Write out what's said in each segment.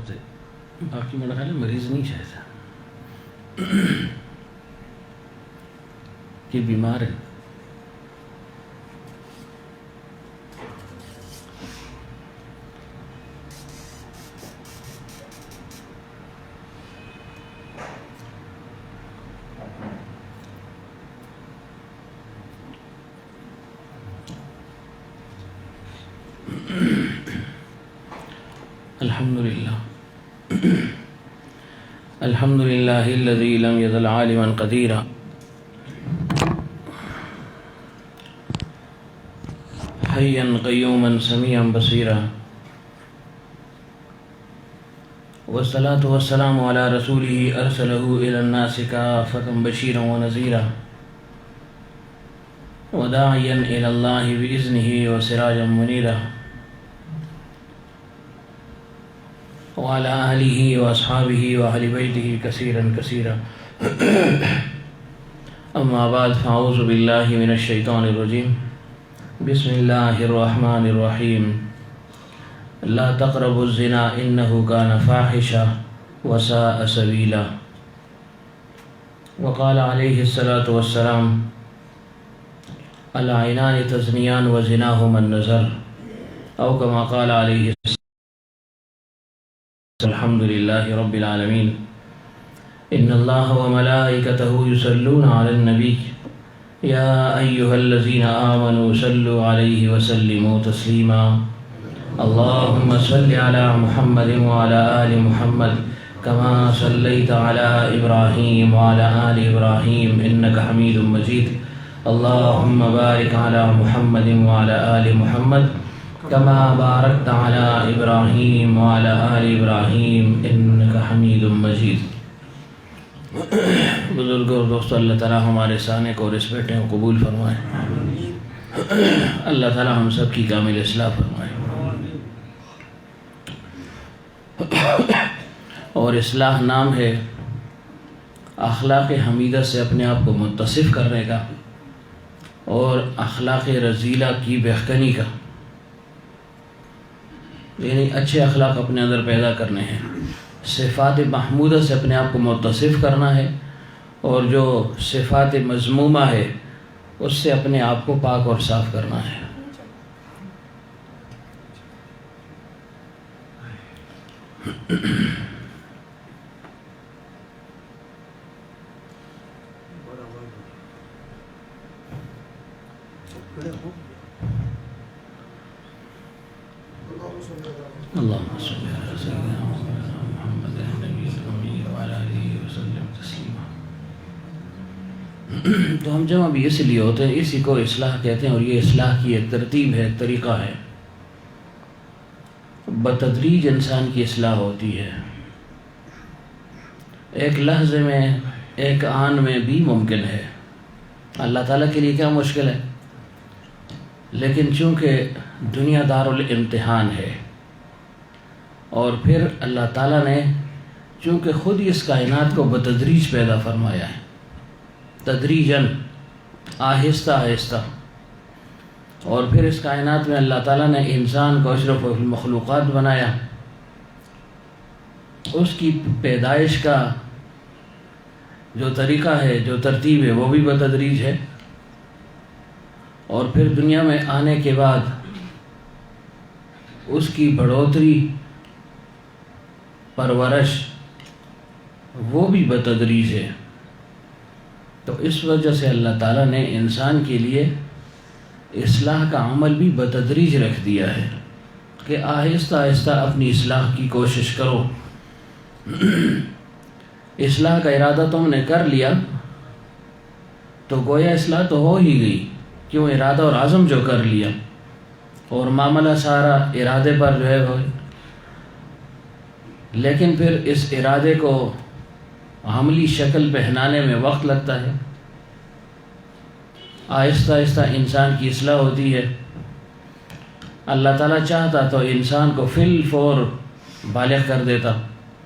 بہت ہے، باقی میرا خیال ہے مریض نہیں شاید کہ بیمار ہے. الحمد لله الذي لم يزل عالما قديرا حيا قيوما سميعا بصيرا والصلاة والسلام على رسوله أرسله إلى الناس كافة بشيرا ونذيرا وداعيا إلى الله بإذنه وسراجا منيرا وعلى آله وأصحابه وأهل بيته كثيرا كثيرا. أما بعد فأعوذ بالله من الشيطان الرجيم. بسم الله الرحمن الرحيم. لا تقربوا الزنا إنه كان فاحشة وساء سبيلا. وقال عليه الصلاة والسلام العينان تزنيان وزناهما النظر، أو كما قال عليه الصلاة. الحمد لله رب العالمين. إن الله وملائكته يصلون على النبي يا أيها الذين آمنوا صلوا عليه وسلموا تسليما. اللهم صل على محمد وعلى آل محمد كما صليت على إبراهيم وعلى آل إبراهيم إنك حميد مجيد. اللهم بارك على محمد وعلى آل محمد كما باركت على إبراهيم وعلى آل إبراهيم إنك حميد مجيد. بزرگوں اور دوستوں، اللہ تعالیٰ ہمارے سانے کو اور اس بیٹے کو قبول فرمائے. اللہ تعالیٰ ہم سب کی کامل اصلاح فرمائے. اور اصلاح نام ہے اخلاق حمیدہ سے اپنے آپ کو متصف کرنے کا اور اخلاق رذیلہ کی بہکنی کا، یعنی اچھے اخلاق اپنے اندر پیدا کرنے ہیں، صفات محمودہ سے اپنے آپ کو متصف کرنا ہے، اور جو صفات مذمومہ ہے اس سے اپنے آپ کو پاک اور صاف کرنا ہے. اللهم صل على سيدنا محمد النبي الأمي وعلى آله وسلم تسليما. تو ہم جمع بھی اس لیے ہوتے ہیں، اسی کو اصلاح کہتے ہیں، اور یہ اصلاح کی ایک ترتیب ہے، ایک طریقہ ہے. بتدریج انسان کی اصلاح ہوتی ہے، ایک لحظے میں ایک آن میں بھی ممکن ہے. اللہ تعالیٰ کے لیے کیا مشکل ہے؟ لیکن چونکہ دنیا دار الامتحان ہے، اور پھر اللہ تعالیٰ نے چونکہ خود ہی اس کائنات کو بتدریج پیدا فرمایا ہے، تدریجاً، آہستہ آہستہ، اور پھر اس کائنات میں اللہ تعالیٰ نے انسان کو اشرف المخلوقات بنایا. اس کی پیدائش کا جو طریقہ ہے، جو ترتیب ہے، وہ بھی بتدریج ہے. اور پھر دنیا میں آنے کے بعد اس کی بڑھوتری، پرورش، وہ بھی بتدریج ہے. تو اس وجہ سے اللہ تعالیٰ نے انسان کے لیے اصلاح کا عمل بھی بتدریج رکھ دیا ہے کہ آہستہ آہستہ اپنی اصلاح کی کوشش کرو. اصلاح کا ارادہ تم نے کر لیا تو گویا اصلاح تو ہو ہی گئی، کیوں؟ ارادہ اور عزم جو کر لیا، اور معاملہ سارا ارادے پر جو ہے وہ. لیکن پھر اس ارادے کو عملی شکل پہنانے میں وقت لگتا ہے. آہستہ آہستہ انسان کی اصلاح ہوتی ہے. اللہ تعالیٰ چاہتا تو انسان کو فی الفور بالغ کر دیتا،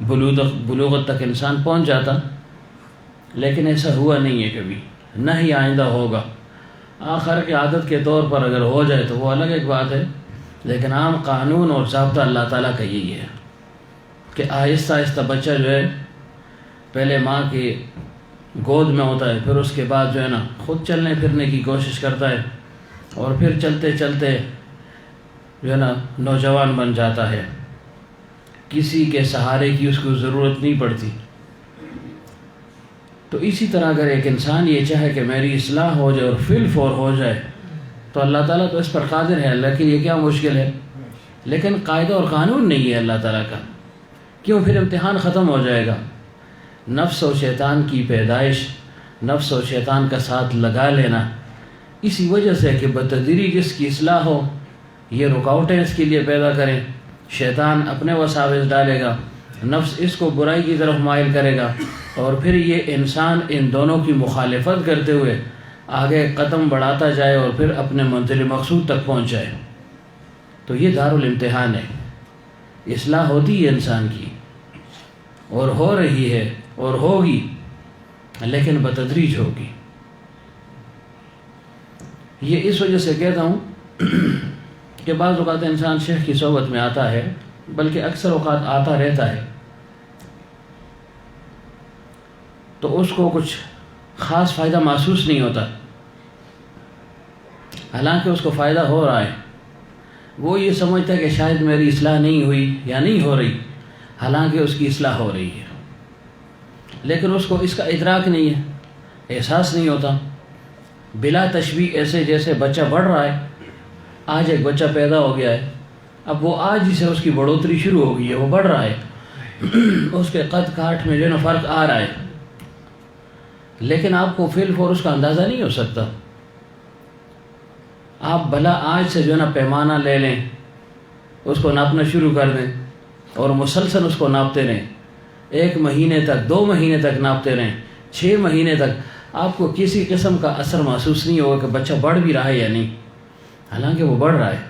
بلوغت تک انسان پہنچ جاتا، لیکن ایسا ہوا نہیں ہے کبھی، نہ ہی آئندہ ہوگا. آخر کی عادت کے طور پر اگر ہو جائے تو وہ الگ ایک بات ہے، لیکن عام قانون اور ضابطہ اللہ تعالیٰ کا یہی ہے کہ آہستہ آہستہ بچہ جو ہے پہلے ماں کی گود میں ہوتا ہے، پھر اس کے بعد جو ہے نا خود چلنے پھرنے کی کوشش کرتا ہے، اور پھر چلتے چلتے جو ہے نا نوجوان بن جاتا ہے، کسی کے سہارے کی اس کو ضرورت نہیں پڑتی۔ تو اسی طرح اگر ایک انسان یہ چاہے کہ میری اصلاح ہو جائے اور فی الفور ہو جائے تو اللہ تعالیٰ تو اس پر قادر ہے، اللہ کے لیے کیا مشکل ہے، لیکن قاعدہ اور قانون نہیں ہے اللہ تعالیٰ کا، کیوں؟ پھر امتحان ختم ہو جائے گا۔ نفس و شیطان کی پیدائش، نفس و شیطان کا ساتھ لگا لینا اسی وجہ سے کہ بتدریج جس کی اصلاح ہو، یہ رکاوٹیں اس کے لیے پیدا کریں، شیطان اپنے وساوس ڈالے گا، نفس اس کو برائی کی طرف مائل کرے گا، اور پھر یہ انسان ان دونوں کی مخالفت کرتے ہوئے آگے قدم بڑھاتا جائے اور پھر اپنے منزل مقصود تک پہنچ جائے۔ تو یہ دارالامتحان ہے۔ اصلاح ہوتی ہے انسان کی، اور ہو رہی ہے اور ہوگی، لیکن بتدریج ہوگی۔ یہ اس وجہ سے کہتا ہوں کہ بعض اوقات انسان شیخ کی صحبت میں آتا ہے، بلکہ اکثر اوقات آتا رہتا ہے، تو اس کو کچھ خاص فائدہ محسوس نہیں ہوتا، حالانکہ اس کو فائدہ ہو رہا ہے۔ وہ یہ سمجھتا ہے کہ شاید میری اصلاح نہیں ہوئی یا نہیں ہو رہی، حالانکہ اس کی اصلاح ہو رہی ہے، لیکن اس کو اس کا ادراک نہیں ہے، احساس نہیں ہوتا۔ بلا تشبیہ ایسے جیسے بچہ بڑھ رہا ہے، آج ایک بچہ پیدا ہو گیا ہے، اب وہ آج ہی سے اس کی بڑھوتری شروع ہو گئی ہے، وہ بڑھ رہا ہے، اس کے قد کاٹ میں جو ہے نا فرق آ رہا ہے، لیکن آپ کو فی الفور اس کا اندازہ نہیں ہو سکتا۔ آپ بھلا آج سے جو ہے نا پیمانہ لے لیں، اس کو ناپنا شروع کر دیں اور مسلسل اس کو ناپتے رہیں، 1 مہینے تک، 2 مہینے تک ناپتے رہیں، 6 مہینے تک، آپ کو کسی قسم کا اثر محسوس نہیں ہوگا کہ بچہ بڑھ بھی رہا ہے یا نہیں، حالانکہ وہ بڑھ رہا ہے۔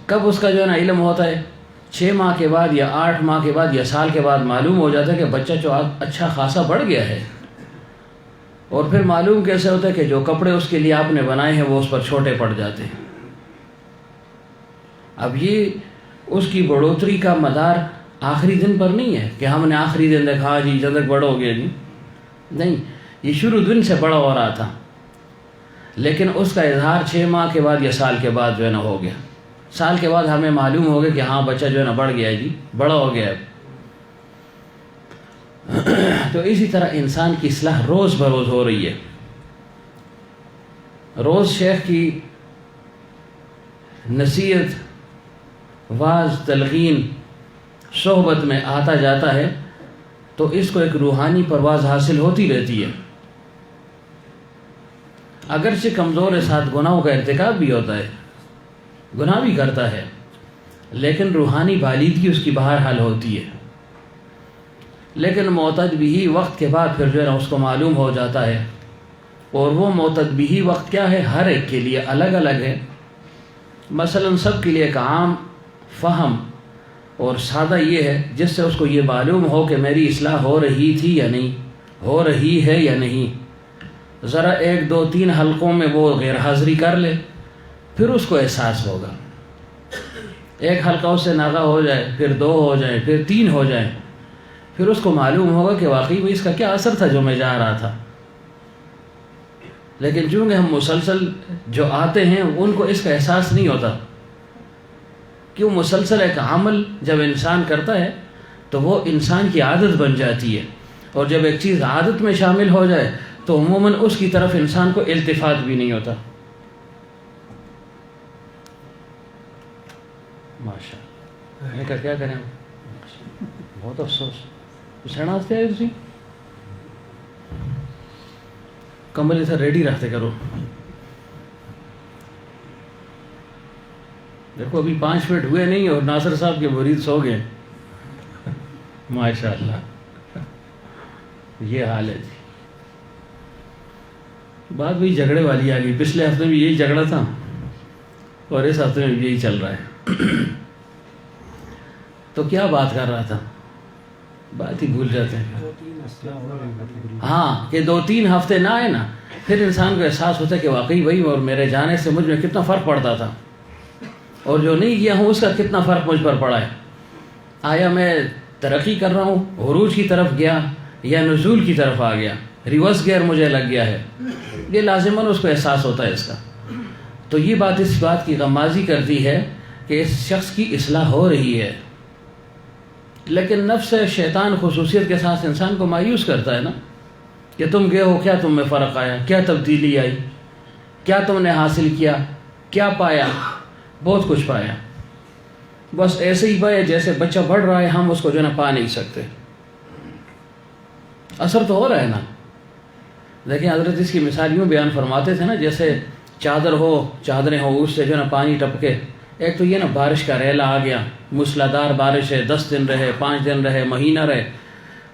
کب اس کا جو ہے نا علم ہوتا ہے؟ 6 ماہ کے بعد یا 8 ماہ کے بعد یا سال کے بعد معلوم ہو جاتا ہے کہ بچہ جو اچھا خاصا بڑھ گیا ہے، اور پھر معلوم کیسے ہوتا ہے کہ جو کپڑے اس کے لیے آپ نے بنائے ہیں وہ اس پر چھوٹے پڑ جاتے ہیں۔ اب یہ اس کی بڑھوتری کا مدار آخری دن پر نہیں ہے کہ ہم نے آخری دن دیکھا ہاں جی جب تک بڑا ہو گیا جی، نہیں، یہ شروع دن سے بڑا ہو رہا تھا، لیکن اس کا اظہار 6 ماہ کے بعد یا سال کے بعد جو ہے نا ہو گیا۔ سال کے بعد ہمیں معلوم ہو گیا کہ ہاں بچہ جو ہے نا بڑھ گیا ہے جی، بڑا ہو گیا ہے۔ تو اسی طرح انسان کی اصلاح روز بروز ہو رہی ہے، روز شیخ کی نصیحت، واعظ، تلقین، صحبت میں آتا جاتا ہے تو اس کو ایک روحانی پرواز حاصل ہوتی رہتی ہے۔ اگرچہ کمزور ساتھ گناہوں کا ارتکاب بھی ہوتا ہے، گناہ بھی کرتا ہے، لیکن روحانی بالیدگی اس کی بہرحال ہوتی ہے۔ لیکن معتد بھی وقت کے بعد پھر جو ہے نا اس کو معلوم ہو جاتا ہے، اور وہ معتد بھی وقت کیا ہے، ہر ایک کے لیے الگ الگ ہے۔ مثلا سب کے لیے ایک عام فہم اور سادہ یہ ہے جس سے اس کو یہ معلوم ہو کہ میری اصلاح ہو رہی تھی یا نہیں، ہو رہی ہے یا نہیں۔ ذرا 1 2 3 حلقوں میں وہ غیر حاضری کر لے، پھر اس کو احساس ہوگا۔ 1 حلقہ اس سے ناغہ ہو جائے، پھر 2 ہو جائیں، پھر 3 ہو جائیں، پھر اس کو معلوم ہوگا کہ واقعی میں اس کا کیا اثر تھا جو میں جا رہا تھا۔ لیکن چونکہ ہم مسلسل جو آتے ہیں ان کو اس کا احساس نہیں ہوتا، کیوں؟ مسلسل ایک عمل جب انسان کرتا ہے تو وہ انسان کی عادت بن جاتی ہے، اور جب ایک چیز عادت میں شامل ہو جائے تو عموماً اس کی طرف انسان کو التفات بھی نہیں ہوتا۔ ماشاءاللہ، میں کیا کریں، بہت افسوس سڑھتے آئے تھی، کمبل ادھر ریڈی رکھتے کرو۔ دیکھو ابھی 5 منٹ ہوئے نہیں اور ناصر صاحب کے مرید سو گئے، ماشاءاللہ، یہ حال ہے جی۔ بات بھی جھگڑے والی آ گئی، پچھلے ہفتے میں یہی جھگڑا تھا اور اس ہفتے میں یہی چل رہا ہے۔ تو کیا بات کر رہا تھا، بات ہی بھول جاتے ہیں۔ ہاں کہ 2-3 ہفتے نہ آئے نا، پھر انسان کو احساس ہوتا ہے کہ واقعی وہی اور میرے جانے سے مجھ میں کتنا فرق پڑتا تھا، اور جو نہیں گیا ہوں اس کا کتنا فرق مجھ پر پڑا ہے۔ آیا میں ترقی کر رہا ہوں، عروج کی طرف گیا یا نزول کی طرف آ گیا، ریورس گیئر مجھے لگ گیا ہے، یہ لازماً اس کو احساس ہوتا ہے اس کا. تو یہ بات اس بات کی غمازی کرتی ہے کہ اس شخص کی اصلاح ہو رہی ہے، لیکن نفس شیطان خصوصیت کے ساتھ انسان کو مایوس کرتا ہے نا، کہ تم گئے ہو، کیا تم میں فرق آیا، کیا تبدیلی آئی، کیا تم نے حاصل کیا، کیا پایا؟ بہت کچھ پایا، بس ایسے ہی پایا جیسے بچہ بڑھ رہا ہے، ہم اس کو جو ہے نا پا نہیں سکتے. اثر تو ہو رہا ہے نا. دیکھیں حضرت اس کی مثال یوں بیان فرماتے تھے نا، جیسے چادر ہو، چادریں ہو، اس سے جو ہے نا پانی ٹپکے. ایک تو یہ نا بارش کا ریلا آ گیا، موسلادھار بارش ہے، 10 دن رہے، 5 دن رہے، مہینہ رہے،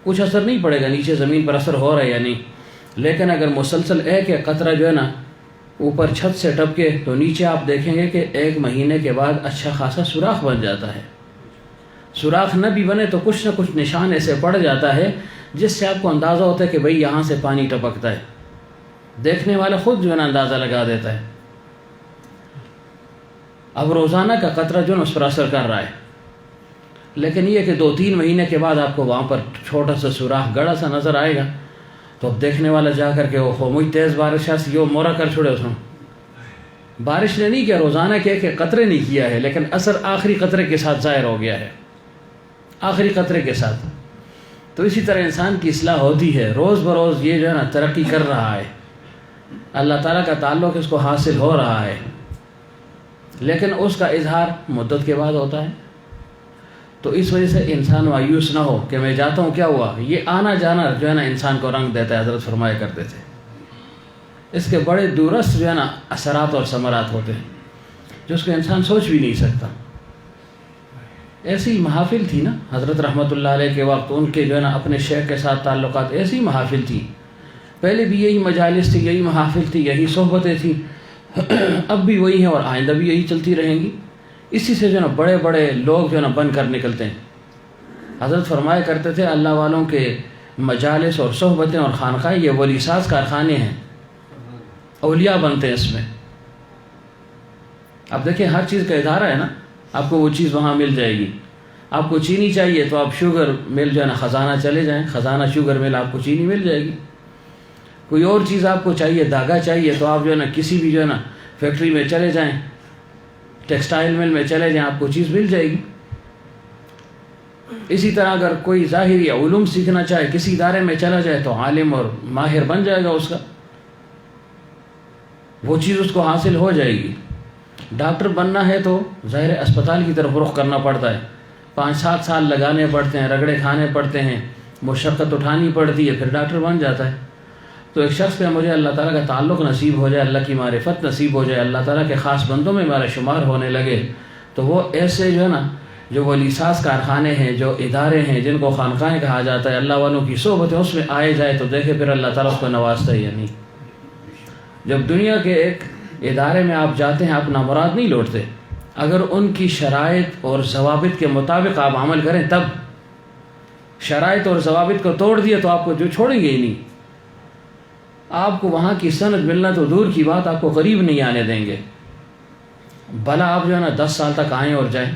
کچھ اثر نہیں پڑے گا نیچے زمین پر اثر ہو رہا ہے یا نہیں. لیکن اگر مسلسل ایک قطرہ جو ہے نا اوپر چھت سے ٹپکے تو نیچے آپ دیکھیں گے کہ 1 مہینے کے بعد اچھا خاصا سوراخ بن جاتا ہے. سوراخ نہ بھی بنے تو کچھ نہ کچھ نشان ایسے پڑ جاتا ہے جس سے آپ کو اندازہ ہوتا ہے کہ بھئی یہاں سے پانی ٹپکتا ہے. دیکھنے والا خود جو ہے نا اندازہ لگا دیتا ہے. اب روزانہ کا قطرہ جو ہے نا اس پر اثر کر رہا ہے، لیکن یہ کہ 2-3 مہینے کے بعد آپ کو وہاں پر چھوٹا سا سوراخ گڑا سا نظر آئے گا، تو اب دیکھنے والا جا کر کے وہ مجھ تیز بارش ہے یہ مورا کر چھوڑے اس میں. بارش نے نہیں کیا، روزانہ کہ قطرے نہیں کیا ہے، لیکن اثر آخری قطرے کے ساتھ ظاہر ہو گیا ہے، آخری قطرے کے ساتھ. تو اسی طرح انسان کی اصلاح ہوتی ہے، روز بروز یہ جو ہے نا ترقی کر رہا ہے، اللہ تعالیٰ کا تعلق اس کو حاصل ہو رہا ہے، لیکن اس کا اظہار مدت کے بعد ہوتا ہے. تو اس وجہ سے انسان مایوس نہ ہو کہ میں جاتا ہوں کیا ہوا. یہ آنا جانا جو ہے نا انسان کو رنگ دیتا ہے. حضرت فرمایا کرتے تھے اس کے بڑے دورست جو ہے نا اثرات اور ثمرات ہوتے ہیں جس کو انسان سوچ بھی نہیں سکتا. ایسی محافل تھی نا حضرت رحمۃ اللہ علیہ کے وقت، ان کے جو ہے نا اپنے شیخ کے ساتھ تعلقات، ایسی محافل تھی. پہلے بھی یہی مجالس تھی، یہی محافل تھی، یہی صحبتیں تھیں، اب بھی وہی ہیں اور آئندہ بھی یہی چلتی رہیں گی. اسی سے جو ہے نا بڑے بڑے لوگ جو ہے نا بن کر نکلتے ہیں. حضرت فرمایا کرتے تھے اللہ والوں کے مجالس اور صحبتیں اور خانقاہیں یہ ولی ساز کارخانے ہیں، اولیاء بنتے ہیں اس میں. اب دیکھیں ہر چیز کا ادارہ ہے نا، آپ کو وہ چیز وہاں مل جائے گی. آپ کو چینی چاہیے تو آپ شوگر مل جو ہے نا خزانہ چلے جائیں، خزانہ شوگر مل، آپ کو چینی مل جائے گی. کوئی اور چیز آپ کو چاہیے، دھاگا چاہیے تو آپ جو ہے نا کسی بھی جو ہے نا فیکٹری میں چلے جائیں، ٹیکسٹائل مل میں چلے جائیں، آپ کو چیز مل جائے گی. اسی طرح اگر کوئی ظاہر یا علوم سیکھنا چاہے، کسی ادارے میں چلا جائے تو عالم اور ماہر بن جائے گا اس کا، وہ چیز اس کو حاصل ہو جائے گی. ڈاکٹر بننا ہے تو ظاہر اسپتال کی طرف رخ کرنا پڑتا ہے، 5-7 سال لگانے پڑتے ہیں، رگڑے کھانے پڑتے ہیں، مشقت اٹھانی پڑتی ہے، پھر ڈاکٹر بن جاتا ہے. تو ایک شخص پہ مجھے اللہ تعالیٰ کا تعلق نصیب ہو جائے، اللہ کی معرفت نصیب ہو جائے، اللہ تعالیٰ کے خاص بندوں میں میرا شمار ہونے لگے، تو وہ ایسے جو ہے نا جو ولی ساز کارخانے ہیں، جو ادارے ہیں جن کو خانقاہیں کہا جاتا ہے، اللہ والوں کی صحبت ہے، اس میں آئے جائے تو دیکھے پھر اللہ تعالیٰ اس کو نوازتا ہے یا نہیں. جب دنیا کے ایک ادارے میں آپ جاتے ہیں اپنا مراد نہیں لوٹتے، اگر ان کی شرائط اور ضوابط کے مطابق آپ عمل کریں تب. شرائط اور ضوابط کو توڑ دیے تو آپ کو جو چھوڑیں گے ہی نہیں. آپ کو وہاں کی سند ملنا تو دور کی بات، آپ کو قریب نہیں آنے دیں گے. بھلا آپ جو ہے نا 10 سال تک آئیں اور جائیں،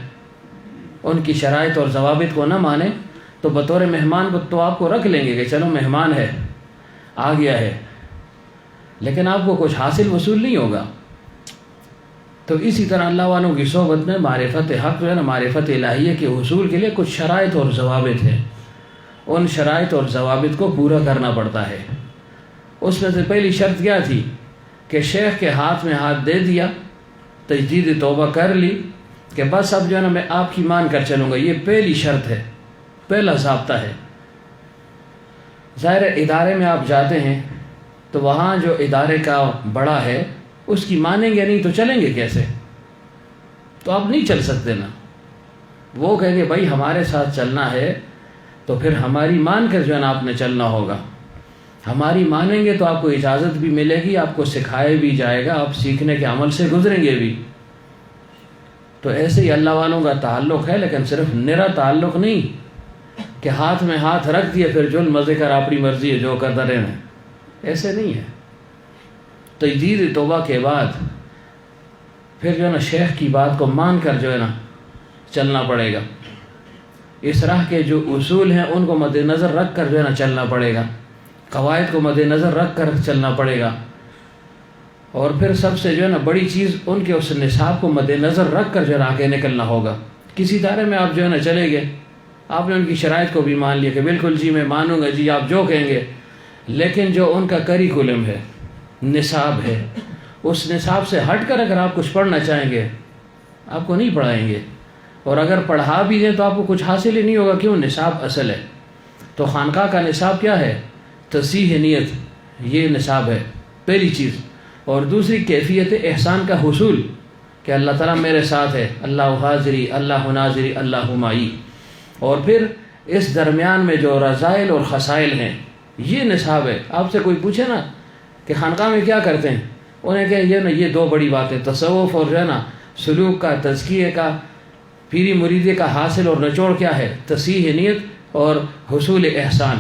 ان کی شرائط اور ضوابط کو نہ مانیں تو بطور مہمان تو آپ کو رکھ لیں گے کہ چلو مہمان ہے، آ گیا ہے، لیکن آپ کو کچھ حاصل وصول نہیں ہوگا. تو اسی طرح اللہ والوں کی صحبت میں معرفت حق جو ہے نا، معرفت الہیہ کے حصول کے لیے کچھ شرائط اور ضوابط ہیں. ان شرائط اور ضوابط کو پورا کرنا پڑتا ہے. اس میں سے پہلی شرط کیا تھی کہ شیخ کے ہاتھ میں ہاتھ دے دیا، تجدید توبہ کر لی کہ بس اب جو ہے نا میں آپ کی مان کر چلوں گا. یہ پہلی شرط ہے، پہلا ضابطہ ہے. ظاہر ادارے میں آپ جاتے ہیں تو وہاں جو ادارے کا بڑا ہے اس کی مانیں گے نہیں تو چلیں گے کیسے؟ تو آپ نہیں چل سکتے نا. وہ کہیں گے بھائی ہمارے ساتھ چلنا ہے تو پھر ہماری مان کر جو ہے نا آپ نے چلنا ہوگا. ہماری مانیں گے تو آپ کو اجازت بھی ملے گی، آپ کو سکھائے بھی جائے گا، آپ سیکھنے کے عمل سے گزریں گے بھی. تو ایسے ہی اللہ والوں کا تعلق ہے، لیکن صرف نرا تعلق نہیں کہ ہاتھ میں ہاتھ رکھ دیے پھر جو مزے کر اپنی مرضی ہے جو کرتا رہنا، ایسے نہیں ہے. تجدید توبہ کے بعد پھر جو ہے نا شیخ کی بات کو مان کر جو ہے نا چلنا پڑے گا. اس راہ کے جو اصول ہیں ان کو مد نظر رکھ کر جو ہے نا چلنا پڑے گا، قواعد کو مد نظر رکھ کر چلنا پڑے گا۔ اور پھر سب سے جو ہے نا بڑی چیز ان کے اس نصاب کو مد نظر رکھ کر جو ہے نا آگے نکلنا ہوگا۔ کسی دائرے میں آپ جو ہے نا چلے گئے، آپ نے ان کی شرائط کو بھی مان لیا کہ بالکل جی میں مانوں گا جی آپ جو کہیں گے، لیکن جو ان کا کریکولم ہے، نصاب ہے، اس نصاب سے ہٹ کر اگر آپ کچھ پڑھنا چاہیں گے آپ کو نہیں پڑھائیں گے، اور اگر پڑھا بھی دیں تو آپ کو کچھ حاصل ہی نہیں ہوگا۔ کیوں؟ نصاب اصل ہے۔ تو خانقاہ کا نصاب کیا ہے؟ تصحیح نیت، یہ نصاب ہے پہلی چیز۔ اور دوسری کیفیت احسان کا حصول کہ اللہ تعالیٰ میرے ساتھ ہے، اللہ حاضری اللہ ناظری اللہ معی۔ اور پھر اس درمیان میں جو رذائل اور خسائل ہیں یہ نصاب ہے۔ آپ سے کوئی پوچھے نا کہ خانقاہ میں کیا کرتے ہیں، انہیں کہ یہ دو بڑی باتیں، تصوف اور جو ہے نا سلوک کا، تزکیے کا، پیری مریدی کا حاصل اور نچوڑ کیا ہے؟ تصحیح نیت اور حصول احسان،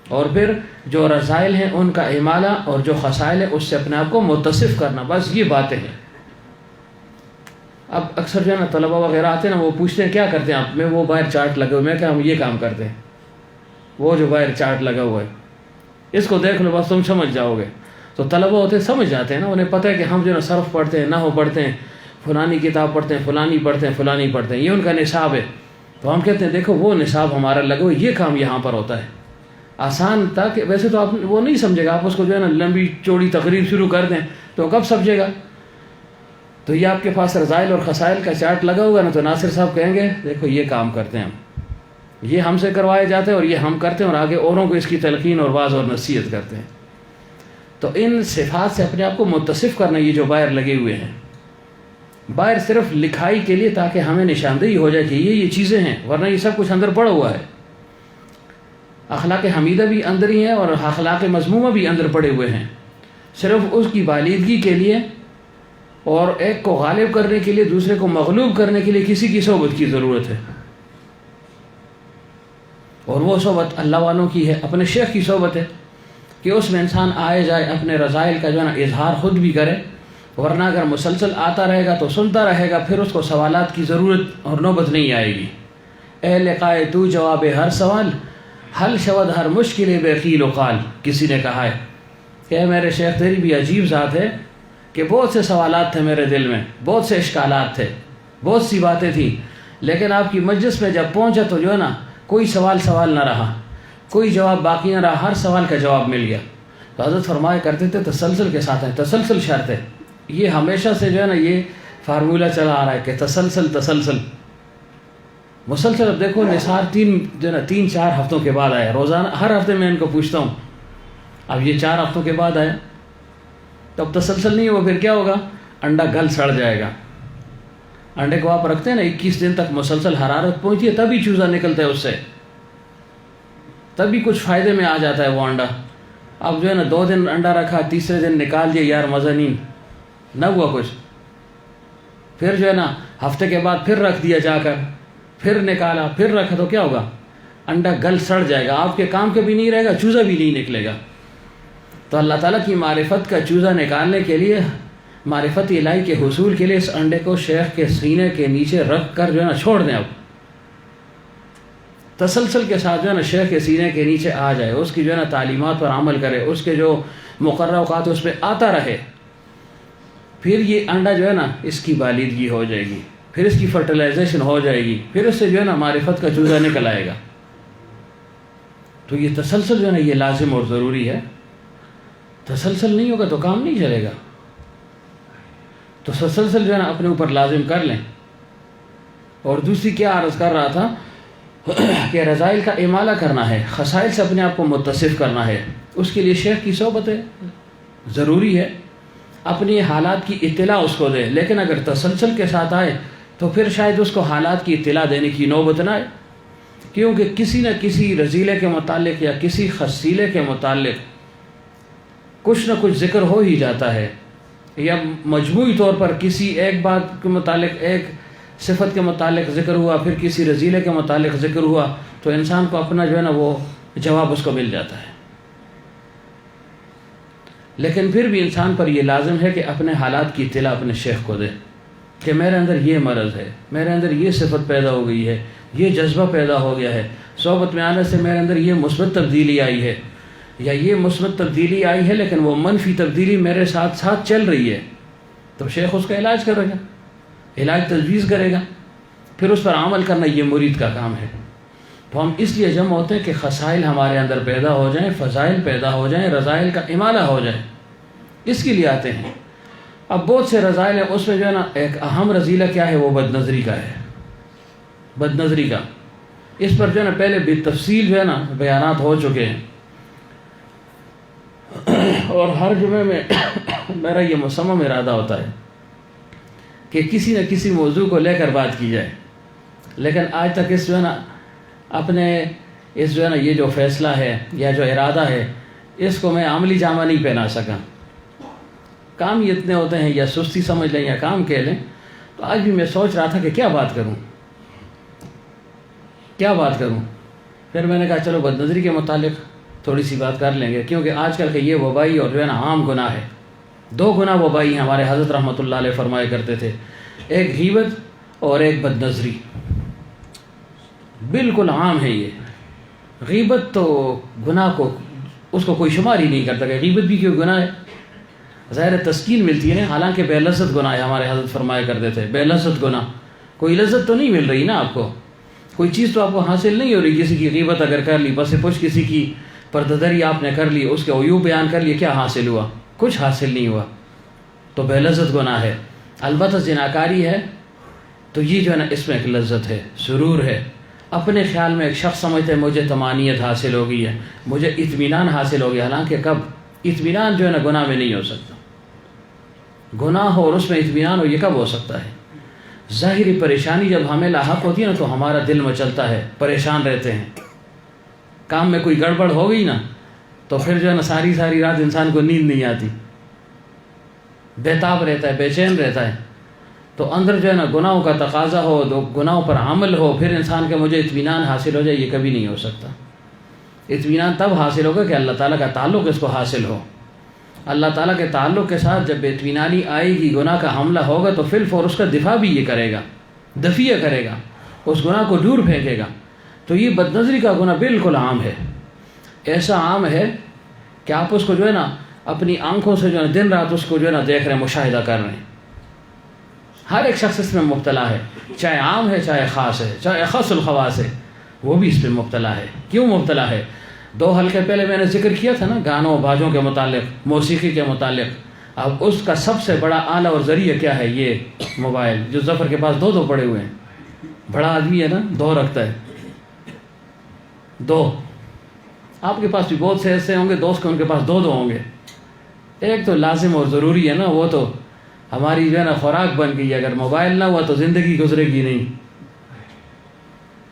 اور پھر جو رذائل ہیں ان کا امالہ، اور جو خسائل ہیں اس سے اپنے آپ کو متصف کرنا، بس یہ باتیں ہیں۔ اب اکثر جو ہے نا طلبہ وغیرہ آتے ہیں نا، وہ پوچھتے ہیں کیا کرتے ہیں آپ؟ میں وہ باہر چارٹ لگے ہوئے، میں کہ ہم یہ کام کرتے ہیں، وہ جو باہر چارٹ لگا ہوا ہے اس کو دیکھ لو بس تم سمجھ جاؤ گے۔ تو طلبہ ہوتے سمجھ جاتے ہیں نا، انہیں پتہ ہے کہ ہم جو ہے نا صرف پڑھتے ہیں، نحو پڑھتے ہیں، فلانی کتاب پڑھتے ہیں، فلانی پڑھتے ہیں، فلانی پڑھتے ہیں، یہ ان کا نصاب ہے۔ تو ہم کہتے ہیں دیکھو وہ نصاب ہمارا لگا ہوا، یہ کام یہاں پر ہوتا ہے آسان تھا کہ ویسے تو آپ وہ نہیں سمجھے گا، آپ اس کو جو ہے نا لمبی چوڑی تقریر شروع کر دیں تو کب سمجھے گا؟ تو یہ آپ کے پاس رذائل اور خسائل کا چارٹ لگا ہوا نا، تو ناصر صاحب کہیں گے دیکھو یہ کام کرتے ہیں ہم، یہ ہم سے کروائے جاتے ہیں اور یہ ہم کرتے ہیں، اور آگے اوروں کو اس کی تلقین اور واعظ اور نصیحت کرتے ہیں۔ تو ان صفات سے اپنے آپ کو متصف کرنا، یہ جو باہر لگے ہوئے ہیں، باہر صرف لکھائی کے لیے تاکہ ہمیں نشاندہی ہو جائے کہ یہ چیزیں ہیں، ورنہ یہ سب کچھ اندر پڑا ہوا ہے۔ اخلاق حمیدہ بھی اندر ہی ہیں اور اخلاق مذمومہ بھی اندر پڑے ہوئے ہیں، صرف اس کی بالیدگی کے لیے اور ایک کو غالب کرنے کے لیے، دوسرے کو مغلوب کرنے کے لیے کسی کی صحبت کی ضرورت ہے، اور وہ صحبت اللہ والوں کی ہے، اپنے شیخ کی صحبت ہے کہ اس میں انسان آئے جائے، اپنے رذائل کا جو ہے نا اظہار خود بھی کرے، ورنہ اگر مسلسل آتا رہے گا تو سنتا رہے گا، پھر اس کو سوالات کی ضرورت اور نوبت نہیں آئے گی۔ اے لقائے تو جواب ہر سوال، حل شود ہر مشکل بے قیل و قال، کسی نے کہا ہے کہ اے میرے شیخ تیری بھی عجیب ذات ہے کہ بہت سے سوالات تھے میرے دل میں، بہت سے اشکالات تھے، بہت سی باتیں تھیں، لیکن آپ کی مجلس میں جب پہنچا تو جو ہے نا کوئی سوال نہ رہا، کوئی جواب باقی نہ رہا، ہر سوال کا جواب مل گیا۔ تو حضرت فرمایا کرتے تھے تسلسل کے ساتھ ہے، تسلسل شرط ہے، یہ ہمیشہ سے جو ہے نا یہ فارمولہ چلا آ رہا ہے کہ تسلسل مسلسل۔ اب دیکھو نثار جو ہے نا 3-4 ہفتوں کے بعد آیا، روزانہ ہر ہفتے میں ان کو پوچھتا ہوں، اب یہ 4 ہفتوں کے بعد آیا، تب تسلسل نہیں ہوگا، پھر کیا ہوگا؟ انڈا گل سڑ جائے گا۔ انڈے کو آپ رکھتے ہیں نا 21 دن تک مسلسل حرارت پہنچتی ہے، تبھی چوزا نکلتا ہے اس سے، تبھی کچھ فائدے میں آ جاتا ہے وہ انڈا۔ اب جو ہے نا 2 دن انڈا رکھا، تیسرے دن نکال دیا، یار مزہ نہیں، نہ ہوا کچھ، پھر جو ہے نا ہفتے کے بعد پھر رکھ دیا جا کر، پھر نکالا، پھر رکھا، تو کیا ہوگا؟ انڈا گل سڑ جائے گا، آپ کے کام کے بھی نہیں رہے گا، چوزا بھی نہیں نکلے گا۔ تو اللہ تعالیٰ کی معرفت کا چوزا نکالنے کے لیے، معرفت الہی کے حصول کے لیے اس انڈے کو شیخ کے سینے کے نیچے رکھ کر جو ہے نا چھوڑ دیں، اب تسلسل کے ساتھ جو ہے نا شیخ کے سینے کے نیچے آ جائے، اس کی جو ہے نا تعلیمات پر عمل کرے، اس کے جو مقررہ اوقات اس پہ آتا رہے، پھر یہ انڈا جو ہے نا اس کی بالیدگی ہو جائے گی، پھر اس کی فرٹیلائزیشن ہو جائے گی، پھر اس سے جو ہے نا معرفت کا چوزا نکل آئے گا۔ تو یہ تسلسل جو ہے نا یہ لازم اور ضروری ہے، تسلسل نہیں ہوگا تو کام نہیں چلے گا۔ تو تسلسل جو ہے نا اپنے اوپر لازم کر لیں۔ اور دوسری کیا عرض کر رہا تھا کہ رذائل کا امالہ کرنا ہے، خسائل سے اپنے آپ کو متصف کرنا ہے، اس کے لیے شیخ کی صحبت ہے، ضروری ہے، اپنی حالات کی اطلاع اس کو دے، لیکن اگر تسلسل کے ساتھ آئے تو پھر شاید اس کو حالات کی اطلاع دینے کی نوبت نہ آئے، کیونکہ کسی نہ کسی رذیلے کے متعلق یا کسی خصیلے کے متعلق کچھ نہ کچھ ذکر ہو ہی جاتا ہے، یا مجموعی طور پر کسی ایک بات کے متعلق، ایک صفت کے متعلق ذکر ہوا، پھر کسی رذیلے کے متعلق ذکر ہوا، تو انسان کو اپنا جو ہے نا وہ جواب اس کو مل جاتا ہے۔ لیکن پھر بھی انسان پر یہ لازم ہے کہ اپنے حالات کی اطلاع اپنے شیخ کو دے کہ میرے اندر یہ مرض ہے، میرے اندر یہ صفت پیدا ہو گئی ہے، یہ جذبہ پیدا ہو گیا ہے، صحبت میں آنے سے میرے اندر یہ مثبت تبدیلی آئی ہے، یا یہ مثبت تبدیلی آئی ہے لیکن وہ منفی تبدیلی میرے ساتھ ساتھ چل رہی ہے، تو شیخ اس کا علاج کرے گا، علاج تجویز کرے گا، پھر اس پر عمل کرنا یہ مرید کا کام ہے۔ تو ہم اس لیے جمع ہوتے ہیں کہ خصائل ہمارے اندر پیدا ہو جائیں، فضائل پیدا ہو جائیں، رذائل کا امالہ ہو جائے، اس کے لیے آتے ہیں۔ اب بہت سے رذائل ہیں، اس میں جو ہے نا ایک اہم رذیلہ کیا ہے، وہ بد نظری کا ہے، بد نظری کا۔ اس پر جو ہے نا پہلے بھی تفصیل جو ہے نا بیانات ہو چکے ہیں، اور ہر جمعے میں میرا یہ مصمم ارادہ ہوتا ہے کہ کسی نہ کسی موضوع کو لے کر بات کی جائے، لیکن آج تک اس جو ہے نا اپنے اس جو ہے نا یہ جو فیصلہ ہے یا جو ارادہ ہے، اس کو میں عملی جامہ نہیں پہنا سکا۔ کام ہی اتنے ہوتے ہیں، یا سستی سمجھ لیں یا کام کہہ لیں۔ تو آج بھی میں سوچ رہا تھا کہ کیا بات کروں، کیا بات کروں۔ پھر میں نے کہا چلو بد نظری کے متعلق تھوڑی سی بات کر لیں گے، کیونکہ آج کل کے یہ وبائی اور جو ہے نا عام گناہ ہے، دو گناہ وبائی ہیں، ہمارے حضرت رحمۃ اللہ علیہ فرمایا کرتے تھے، ایک غیبت اور ایک بد نظری۔ بالکل عام ہے یہ۔ غیبت تو گناہ کو اس کو کوئی شمار ہی نہیں کرتا کہ غیبت بھی کیوں گناہ ہے، ظاہر تسکین ملتی ہے نا، حالانکہ بے لذت گناہ ہے، ہمارے حضرت فرمایا کرتے تھے بے لذت گناہ، کوئی لذت تو نہیں مل رہی نا آپ کو، کوئی چیز تو آپ کو حاصل نہیں ہو رہی۔ کسی کی غیبت اگر کر لی، پس پوچھ کسی کی پرددری آپ نے کر لی، اس کے عیوب بیان کر لیے، کیا حاصل ہوا؟ کچھ حاصل نہیں ہوا، تو بے لذت گناہ ہے۔ البتہ زناکاری ہے تو یہ جو ہے نا اس میں ایک لذت ہے، سرور ہے۔ اپنے خیال میں ایک شخص سمجھتے ہیں مجھے طمانینت حاصل ہو گئی ہے، مجھے اطمینان حاصل ہو گیا، حالانکہ کب اطمینان جو ہے نا گناہ میں نہیں ہو سکتا۔ گناہ ہو اور اس میں اطمینان ہو، یہ کب ہو سکتا ہے؟ ظاہری پریشانی جب ہمیں لاحق ہوتی ہے نا تو ہمارا دل مچلتا ہے، پریشان رہتے ہیں، کام میں کوئی گڑبڑ ہو گئی نا تو پھر جو ہے نا ساری رات انسان کو نیند نہیں آتی، بیتاب رہتا ہے، بے چین رہتا ہے۔ تو اندر جو ہے نا گناہوں کا تقاضا ہو، تو گناہوں پر عمل ہو، پھر انسان کے مجھے اطمینان حاصل ہو جائے، یہ کبھی نہیں ہو سکتا۔ اطمینان تب حاصل ہوگا کہ اللہ تعالیٰ کا تعلق اس کو حاصل ہو۔ اللہ تعالیٰ کے تعلق کے ساتھ جب بے اطمینانی آئے گی، گناہ کا حملہ ہوگا، تو فی الفور اس کا دفاع بھی یہ کرے گا، دفیع کرے گا، اس گناہ کو دور پھینکے گا۔ تو یہ بد نظری کا گناہ بالکل عام ہے، ایسا عام ہے کہ آپ اس کو جو ہے نا اپنی آنکھوں سے جو ہے دن رات اس کو جو ہے نا دیکھ رہے ہیں، مشاہدہ کر رہے ہیں۔ ہر ایک شخص اس میں مبتلا ہے، چاہے عام ہے چاہے خاص ہے، چاہے خاص الخواص ہے، وہ بھی اس میں مبتلا ہے۔ کیوں مبتلا ہے؟ 2 حلقے پہلے میں نے ذکر کیا تھا نا گانوں بازوں کے متعلق، موسیقی کے متعلق۔ اب اس کا سب سے بڑا آلہ اور ذریعہ کیا ہے؟ یہ موبائل، جو ظفر کے پاس 2 پڑے ہوئے ہیں، بڑا آدمی ہے نا، 2 رکھتا ہے، 2۔ آپ کے پاس بھی بہت سے ایسے ہوں گے دوست کے، ان کے پاس 2 ہوں گے۔ ایک تو لازم اور ضروری ہے نا، وہ تو ہماری جو ہے نا خوراک بن گئی ہے، اگر موبائل نہ ہوا تو زندگی گزرے گی نہیں۔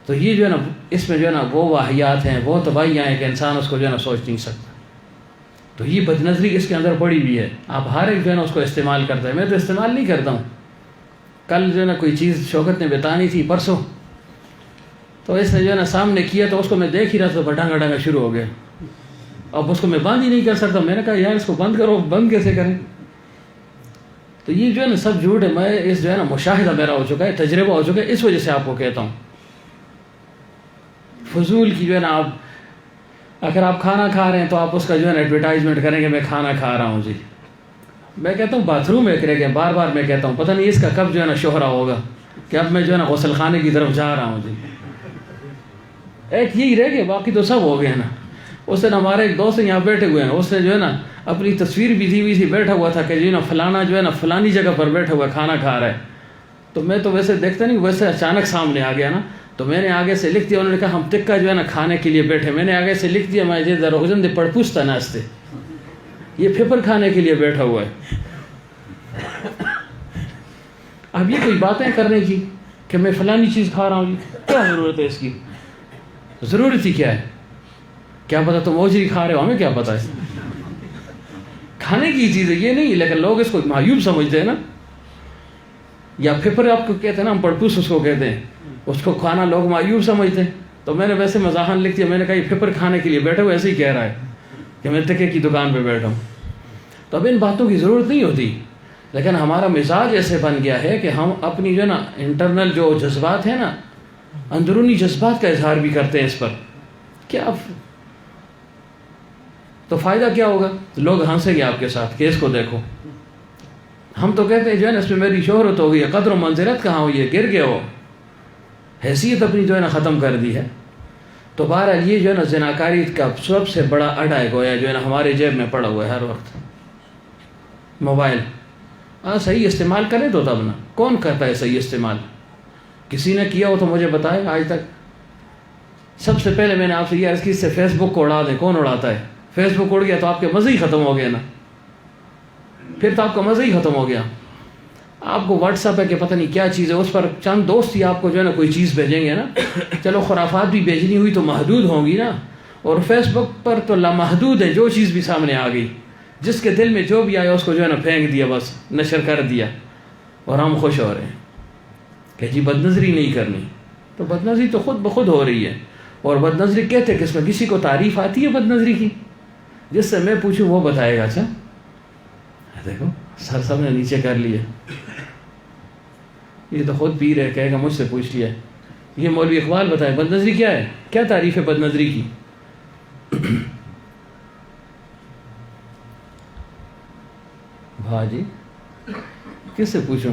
تو یہ جو ہے نا اس میں جو ہے نا وہ واحیات ہیں، وہ تباہیاں ہیں کہ انسان اس کو جو ہے نا سوچ نہیں سکتا۔ تو یہ بد نظری اس کے اندر پڑی ہوئی ہے، آپ ہر ایک جو ہے نا اس کو استعمال کرتا ہے۔ میں تو استعمال نہیں کرتا ہوں۔ کل جو ہے نا کوئی چیز شوکت نے بتانی تھی پرسوں، تو اس نے جو ہے نا سامنے کیا، تو اس کو میں دیکھ ہی رہا تو بھٹانگا ڈانگا شروع ہو گیا۔ اب اس کو میں بند ہی نہیں کر سکتا، میں نے کہا یار اس کو بند کرو، بند کیسے کریں؟ تو یہ جو ہے نا سب جھوٹ ہے۔ میں اس جو ہے نا مشاہدہ میرا ہو چکا ہے، تجربہ ہو چکا ہے، اس وجہ سے آپ کو کہتا ہوں۔ فضول کی جو ہے نا آپ اگر آپ کھانا کھا رہے ہیں تو آپ اس کا جو ہے نا ایڈورٹائزمنٹ کریں گے میں کھانا کھا رہا ہوں جی۔ میں کہتا ہوں باتھ روم ایک رہ گئے، بار بار میں کہتا ہوں، پتہ نہیں اس کا کب جو ہے نا شہرہ ہوگا کہ اب میں جو ہے نا غسل خانے کی طرف جا رہا ہوں جی۔ ایک یہی رہ گئے، باقی تو سب ہو گئے نا۔ اس دن ہمارے ایک دوست یہاں بیٹھے ہوئے ہیں، اس نے جو ہے نا اپنی تصویر بھی دی ہوئی تھی، بیٹھا ہوا تھا کہ جو ہے نا فلانا جو ہے نا فلانی جگہ پر بیٹھا ہوا کھانا کھا رہا ہے۔ تو میں تو ویسے دیکھتا نہیں، ویسے اچانک سامنے آ گیا نا، تو میں نے آگے سے لکھ دیا۔ انہوں نے کہا ہم تکہ جو ہے نا کھانے کے لیے بیٹھے، میں نے آگے سے لکھ دیا میں جے روزن دے پڑپوستا ناستے، یہ پھپر کھانے کے لیے بیٹھا ہوا ہے۔ اب یہ کوئی باتیں کرنے کی کہ میں فلانی چیز کھا رہا ہوں، کیا ضرورت ہے اس کی؟ ضرورت ہی کیا ہے؟ کیا پتہ تم موجری کھا رہے ہو، ہمیں کیا پتہ ہے؟ کھانے کی چیز ہے یہ نہیں، لیکن لوگ اس کو معیوب سمجھتے ہیں نا، یا پھپر آپ کو کہتے ہیں نا، ہم پڑپوس اس کو کہتے ہیں، اس کو کھانا لوگ معیوب سمجھتے ہیں۔ تو میں نے ویسے مزاحاً لکھ دیا، میں نے کہا یہ پھپر کھانے کے لیے بیٹھے ہوئے، ایسے ہی کہہ رہا ہے کہ میں تکے کی دکان پہ بیٹھا ہوں۔ تو اب ان باتوں کی ضرورت نہیں ہوتی، لیکن ہمارا مزاج ایسے بن گیا ہے کہ ہم اپنی جو ہے نا انٹرنل جو جذبات ہیں نا، اندرونی جذبات کا اظہار بھی کرتے ہیں اس پر. کیا تو فائدہ کیا ہوگا؟ لوگ ہنسیں گے آپ کے ساتھ کہ اس کو دیکھو. ہم تو کہتے ہیں جو ہے نا اس میں میری شہرت ہو گئی ہے، قدر و منزلت کہاں ہوئی ہے، گر گیا ہو، حیثیت اپنی جو ہے نا ختم کر دی ہے. تو بہرحال یہ جو ہے نا زناکاری کا سب سے بڑا اڈا ہے گویا جو ہے نا ہمارے جیب میں پڑا ہوا ہے ہر وقت. موبائل صحیح استعمال کرے تو تب نا. کون کرتا ہے صحیح استعمال؟ کسی نے کیا ہو تو مجھے بتائے آج تک. سب سے پہلے میں نے آپ سے یہ عرض کی، اس سے فیس بک کو اڑا دیں. کون اڑاتا ہے؟ فیس بک اڑ گیا تو آپ کے مزے ہی ختم ہو گیا نا. پھر تو آپ کا مزہ ہی ختم ہو گیا. آپ کو واٹس ایپ ہے کہ پتہ نہیں کیا چیز ہے، اس پر چند دوست ہی آپ کو جو ہے نا کوئی چیز بھیجیں گے نا. چلو خرافات بھی بھیجنی ہوئی تو محدود ہوں گی نا. اور فیس بک پر تو لامحدود ہے، جو چیز بھی سامنے آ گئی، جس کے دل میں جو بھی آیا اس کو جو ہے نا پھینک دیا، بس نشر کر دیا. اور ہم خوش ہو رہے ہیں کہ جی بد نظری نہیں کرنی. تو بد نظری تو خود بخود ہو رہی ہے. اور بد نظری کہتے کس میں؟ کسی کو تعریف آتی ہے بد نظری کی؟ جس سے میں پوچھوں وہ بتائے گا. اچھا دیکھو سر سب نے نیچے کر لیے، یہ تو خود پیر ہے، کہے گا مجھ سے پوچھ لیا. یہ مولوی اقبال بتائے بد نظری کیا ہے، کیا تعریف ہے بد نظری کی؟ بھا جی کس سے پوچھوں؟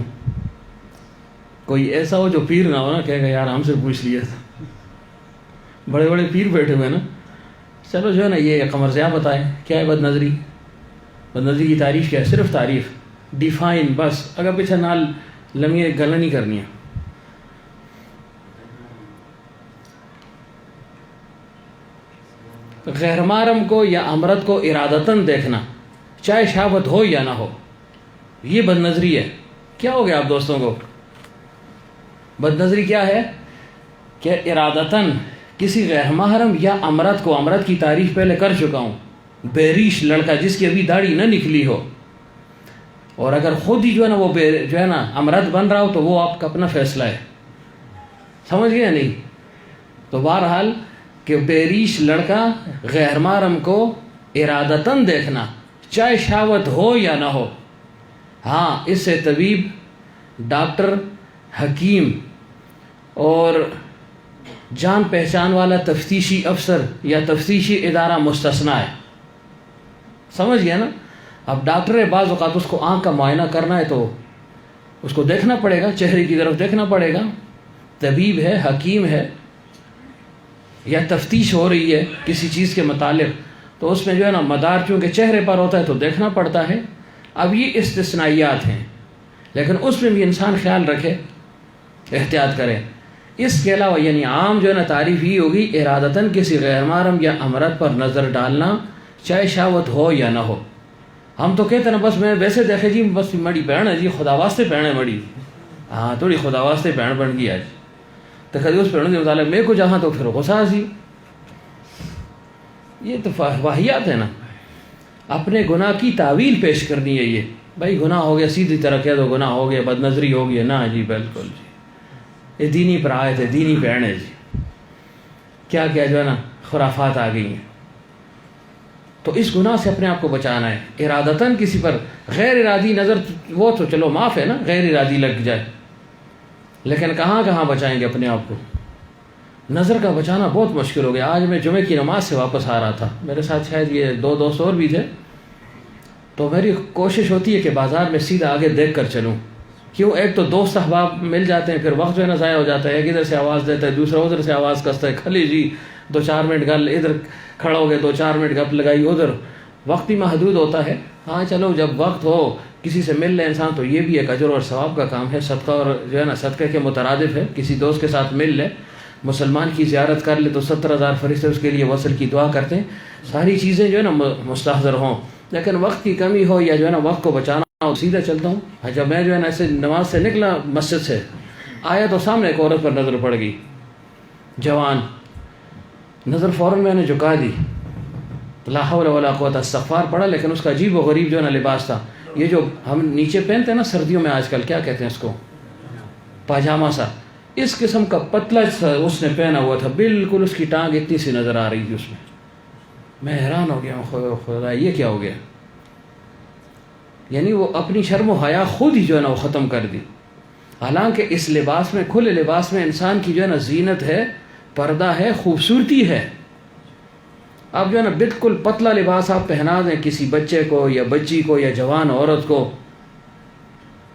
کوئی ایسا ہو جو پیر نہ ہو نا، کہے گا یار ہم سے پوچھ لیا تھا. بڑے بڑے پیر بیٹھے ہوئے نا. چلو جو ہے نا یہ قمر ضیاء بتائیں کیا ہے بد نظری. بد نظری کی تعریف کیا ہے؟ صرف تعریف، ڈیفائن، بس اگر پیچھے نال لمحے گلا نہیں کرنی ہے. غیر محرم کو یا امرت کو ارادتاً دیکھنا، چاہے شہوت ہو یا نہ ہو، یہ بد نظری ہے. کیا ہو گیا آپ دوستوں کو؟ بد نظری کیا ہے کہ ارادتاً کسی غیر محرم یا امرت کو، امرت کی تعریف پہلے کر چکا ہوں، بیریش لڑکا جس کی ابھی داڑھی نہ نکلی ہو، اور اگر خود ہی جو ہے نا وہ جو ہے نا امرت بن رہا ہو تو وہ آپ کا اپنا فیصلہ ہے. سمجھ گئے نہیں؟ تو بہرحال کہ بیریش لڑکا غیر محرم کو ارادتاً دیکھنا، چاہے شہوت ہو یا نہ ہو. ہاں اس سے طبیب، ڈاکٹر، حکیم اور جان پہچان والا تفتیشی افسر یا تفتیشی ادارہ مستثنیٰ ہے. سمجھ گیا نا؟ اب ڈاکٹر ہے، بعض اوقات اس کو آنکھ کا معائنہ کرنا ہے تو اس کو دیکھنا پڑے گا، چہرے کی طرف دیکھنا پڑے گا. طبیب ہے، حکیم ہے، یا تفتیش ہو رہی ہے کسی چیز کے متعلق، تو اس میں جو ہے نا مدار چونکہ چہرے پر ہوتا ہے تو دیکھنا پڑتا ہے. اب یہ استثنائیات ہیں، لیکن اس میں بھی انسان خیال رکھے، احتیاط کرے. اس کے علاوہ یعنی عام جو ہے نا تعریف ہی ہوگی ارادتاً کسی غیر محرم یا امرت پر نظر ڈالنا، چاہے شہوت ہو یا نہ ہو. ہم تو کہتے ہیں نا بس میں ویسے دیکھے جی بس مڑی بہن ہے جی، خدا واسطے بہن ہے مڑی، ہاں تھوڑی خدا واسطے بہن بن گئی آج، تو کدی اس بہن کے متعلق میں کو جہاں تو پھر غصہ سی. یہ تو واہیات ہے نا. اپنے گناہ کی تعویل پیش کرنی ہے. یہ بھائی گناہ ہو گیا، سیدھی طرح کہہ دو گناہ ہو گیا، بد نظری ہو گیا. نا جی بالکل جی، یہ دینی پرایت ہے، دینی بہن ہے جی. کیا کیا جو ہے نا خرافات آ گئی ہیں. تو اس گناہ سے اپنے آپ کو بچانا ہے. ارادتاً کسی پر غیر ارادی نظر وہ تو چلو معاف ہے نا، غیر ارادی لگ جائے، لیکن کہاں کہاں بچائیں گے اپنے آپ کو؟ نظر کا بچانا بہت مشکل ہو گیا. آج میں جمعے کی نماز سے واپس آ رہا تھا، میرے ساتھ شاید یہ 2 دوست اور بھی تھے، تو میری کوشش ہوتی ہے کہ بازار میں سیدھا آگے دیکھ کر چلوں. کیوں؟ ایک تو دوست احباب مل جاتے ہیں، پھر وقت جو ہے نا ضائع ہو جاتا ہے. ایک ادھر سے آواز دیتا ہے، دوسرا ادھر سے آواز کستا ہے، کھلی جی 2-4 منٹ گل ادھر کھڑا ہو گئے، 2-4 منٹ گپ لگائی ادھر. وقت ہی محدود ہوتا ہے. ہاں چلو جب وقت ہو کسی سے مل لے انسان تو یہ بھی ایک اجر اور ثواب کا کام ہے. صدقہ اور جو ہے نا صدقے کے مترادف ہے. کسی دوست کے ساتھ مل لے، مسلمان کی زیارت کر لے تو 70,000 فرشتے اس کے لیے وصل کی دعا کرتے ہیں. ساری چیزیں جو ہے نا مستحضر ہوں، لیکن وقت کی کمی ہو یا جو ہے نا وقت کو بچانا ہو، سیدھا چلتا ہوں. جب میں جو ہے نا ایسے نماز سے نکلا مسجد سے آیا تو سامنے ایک عورت پر نظر پڑ گئی، جوان. نظر فوراً میں نے جھکا دی، لا حول ولا قوت، استغفار پڑھا، لیکن اس کا عجیب و غریب جو ہے نا لباس تھا. یہ جو ہم نیچے پہنتے ہیں نا سردیوں میں آج کل، کیا کہتے ہیں اس کو، پاجامہ سا، اس قسم کا پتلا سا اس نے پہنا ہوا تھا. بالکل اس کی ٹانگ اتنی سی نظر آ رہی تھی اس میں. میں حیران ہو گیا، خدا یہ کیا ہو گیا. یعنی وہ اپنی شرم و حیا خود ہی جو ہے نا وہ ختم کر دی. حالانکہ اس لباس میں، کھلے لباس میں انسان کی جو ہے نا زینت ہے، پردہ ہے، خوبصورتی ہے۔ اب جو ہے نا بالکل پتلا لباس آپ پہنا دیں کسی بچے کو یا بچی کو یا جوان عورت کو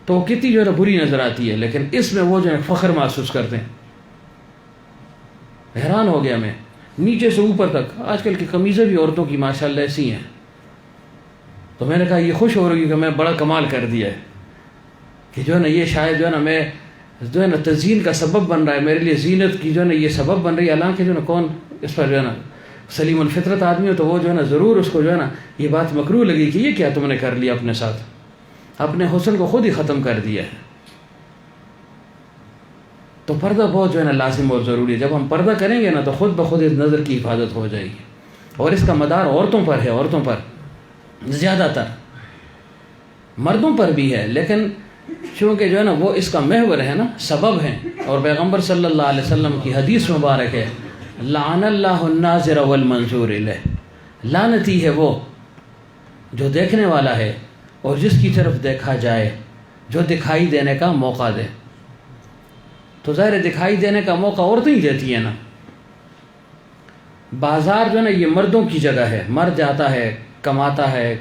تو کتنی جو ہے نا بری نظر آتی ہے، لیکن اس میں وہ جو ہے فخر محسوس کرتے ہیں۔ حیران ہو گیا میں، نیچے سے اوپر تک آج کل کی قمیضیں بھی عورتوں کی ماشاءاللہ ایسی ہیں۔ تو میں نے کہا یہ خوش ہو رہی ہے کہ میں بڑا کمال کر دیا ہے کہ جو ہے نا یہ شاید جو ہے نا میں جو ہے نا تزیین کا سبب بن رہا ہے، میرے لیے زینت کی جو ہے نا یہ سبب بن رہی ہے۔ حالانکہ جو ہے نا کون اس پر جو ہے نا سلیم الفطرت آدمی ہو تو وہ جو ہے نا ضرور اس کو جو ہے نا یہ بات مکروہ لگی کہ یہ کیا تم نے کر لیا، اپنے ساتھ اپنے حسن کو خود ہی ختم کر دیا ہے۔ تو پردہ بہت جو ہے نا لازم اور ضروری ہے۔ جب ہم پردہ کریں گے نا تو خود بخود اس نظر کی حفاظت ہو جائے گی، اور اس کا مدار عورتوں پر ہے، عورتوں پر زیادہ تر، مردوں پر بھی ہے، لیکن چونکہ جو ہے نا وہ اس کا محور ہے نا، سبب ہیں۔ اور پیغمبر صلی اللہ علیہ وسلم کی حدیث مبارک ہے، لعن اللہ الناظر والمنظور الیہ، لعنتی ہے وہ جو دیکھنے والا ہے اور جس کی طرف دیکھا جائے، جو دکھائی دینے کا موقع دے۔ تو ظاہر دکھائی دینے کا موقع عورتیں ہی دیتی ہیں نا۔ بازار جو ہے نا یہ مردوں کی جگہ ہے، مرد جاتا ہے، کماتا ہے،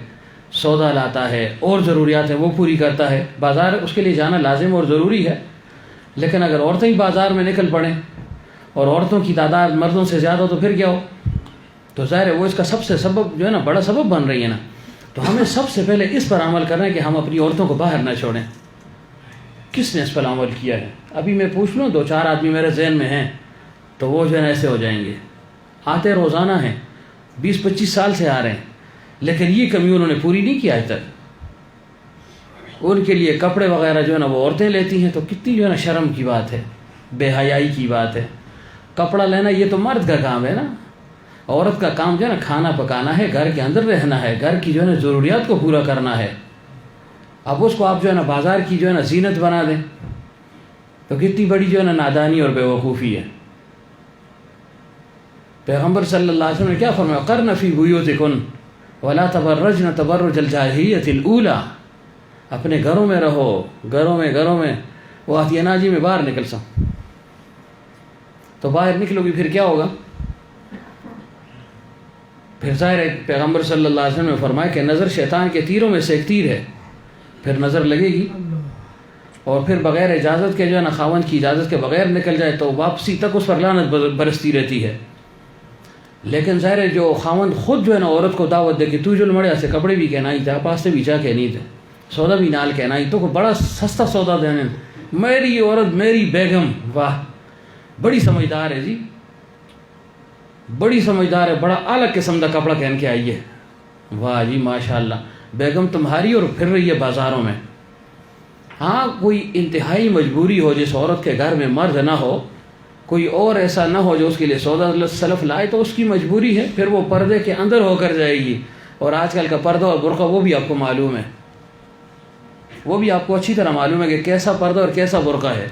سودا لاتا ہے، اور ضروریات ہیں وہ پوری کرتا ہے، بازار اس کے لیے جانا لازم اور ضروری ہے۔ لیکن اگر عورتیں ہی بازار میں نکل پڑیں اور عورتوں کی تعداد مردوں سے زیادہ ہو تو پھر کیا ہو؟ تو ظاہر ہے وہ اس کا سب سے سبب جو ہے نا بڑا سبب بن رہی ہے نا۔ تو ہمیں سب سے پہلے اس پر عمل کرنا ہے کہ ہم اپنی عورتوں کو باہر نہ چھوڑیں۔ کس نے اس پر عمل کیا ہے؟ ابھی میں پوچھ لوں، 2-4 آدمی میرے ذہن میں ہیں تو وہ جو ہے نا ایسے ہو جائیں گے، آتے روزانہ ہیں، 20-25 سال سے آ رہے ہیں، لیکن یہ کمی انہوں نے پوری نہیں کی آج تک۔ ان کے لیے کپڑے وغیرہ جو ہے نا وہ عورتیں لیتی ہیں، تو کتنی جو ہے نا شرم کی بات ہے، بے حیائی کی بات ہے۔ کپڑا لینا یہ تو مرد کا کام ہے نا، عورت کا کام جو ہے نا کھانا پکانا ہے، گھر کے اندر رہنا ہے، گھر کی جو ہے نا ضروریات کو پورا کرنا ہے۔ اب اس کو آپ جو ہے نا بازار کی جو ہے نا زینت بنا دیں تو کتنی بڑی جو ہے نا نادانی اور بے وقوفی ہے۔ پیغمبر صلی اللہ علیہ وسلم نے کیا فرمایا؟ قرن فی بیوتکن ولا تبرجن تبرج الجاہلیۃ الاولی، اپنے گھروں میں رہو، گھروں میں وہ آتی ہے نا جی میں باہر نکل سکوں، تو باہر نکلو گی پھر کیا ہوگا؟ پھر ظاہر ہے پیغمبر صلی اللہ علیہ وسلم نے فرمایا کہ نظر شیطان کے تیروں میں سے ایک تیر ہے، پھر نظر لگے گی، اور پھر بغیر اجازت کے جو ہے نا خاوند کی اجازت کے بغیر نکل جائے تو واپسی تک اس پر لعنت برستی رہتی ہے۔ لیکن ظاہر ہے جو خاوند خود جو ہے نا عورت کو دعوت دے کہ تو جو مڑے سے کپڑے بھی کہنا ہی تھا، پاستے بھی چاہ کہنی تھے، سودا بھی نال کہنا ہی تو کو بڑا سستا سودا دینے، میری عورت میری بیگم، واہ بڑی سمجھدار ہے جی، بڑی سمجھدار ہے، بڑا اعلیٰ قسم کا کپڑا پہن کے آئی ہے، واہ جی ماشاءاللہ بیگم تمہاری اور پھر رہی ہے بازاروں میں۔ ہاں کوئی انتہائی مجبوری ہو جس عورت کے گھر میں مرد نہ ہو، کوئی اور ایسا نہ ہو جو اس کے لیے سودا سلف لائے تو اس کی مجبوری ہے، پھر وہ پردے کے اندر ہو کر جائے گی۔ اور آج کل کا پردہ اور برقع وہ بھی آپ کو معلوم ہے، وہ بھی آپ کو اچھی طرح معلوم ہے کہ کیسا پردہ اور کیسا برقع ہے۔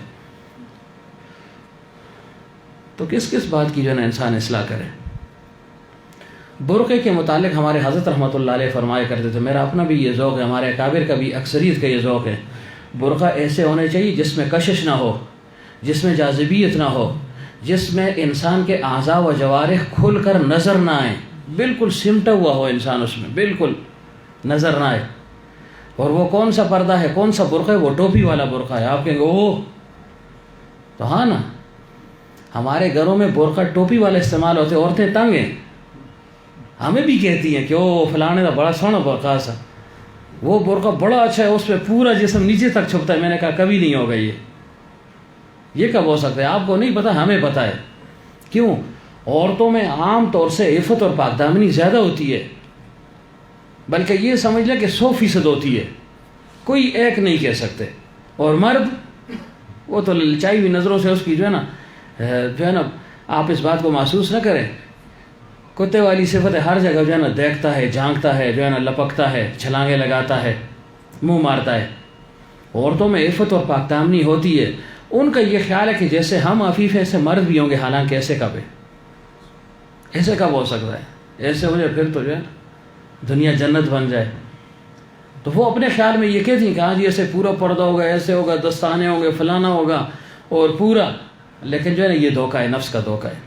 تو کس بات کی جو ہے نا انسان اصلاح کرے۔ برقعے کے متعلق ہمارے حضرت رحمۃ اللہ علیہ فرمایا کرتے تھے، میرا اپنا بھی یہ ذوق ہے، ہمارے اکابر کا بھی اکثریت کا یہ ذوق ہے، برقع ایسے ہونے چاہیے جس میں کشش نہ ہو، جس میں جاذبیت نہ ہو، جس میں انسان کے اعضاء و جوارح کھل کر نظر نہ آئیں، بالکل سمٹا ہوا ہو انسان، اس میں بالکل نظر نہ آئے۔ اور وہ کون سا پردہ ہے، کون سا برقع ہے؟ وہ ٹوپی والا برقع ہے۔ آپ کہیں گے اوہ، تو ہاں نا، ہمارے گھروں میں برقع ٹوپی والا استعمال ہوتے، عورتیں تنگ ہیں، ہمیں بھی کہتی ہیں کہ او فلانے کا بڑا سونا برقع سا، وہ برقع بڑا اچھا ہے، اس پہ پورا جسم نیچے تک چھپتا ہے۔ میں نے کہا کبھی نہیں ہوگا یہ کب ہو سکتا ہے؟ آپ کو نہیں پتا، ہمیں پتا ہے۔ کیوں؟ عورتوں میں عام طور سے عفت اور پاک دامنی زیادہ ہوتی ہے، بلکہ یہ سمجھ لیں کہ 100% ہوتی ہے، کوئی ایک نہیں کہہ سکتے۔ اور مرد وہ تو للچائی ہوئی نظروں سے اس کی جو ہے نا آپ اس بات کو محسوس نہ کریں، کتے والی صفت ہے، ہر جگہ جو ہے نا دیکھتا ہے، جھانکتا ہے، جو ہے نا لپکتا ہے، چھلانگیں لگاتا ہے، منہ مارتا ہے۔ عورتوں میں عفت اور پاک دامنی ہوتی ہے، ان کا یہ خیال ہے کہ جیسے ہم عفیف ہیں ایسے مرد بھی ہوں گے، حالانکہ ایسے کب ہے؟ ایسے کب ہو سکتا ہے؟ ایسے ہو جائے پھر تو جو ہے دنیا جنت بن جائے۔ تو وہ اپنے خیال میں یہ کہتی ہیں کہ ہاں جی ایسے پورا پردہ ہوگا، ایسے ہوگا، دستانے ہوں گے، فلانا ہوگا اور پورا. لیکن جو ہے نا یہ دھوکہ ہے، نفس کا دھوکہ ہے.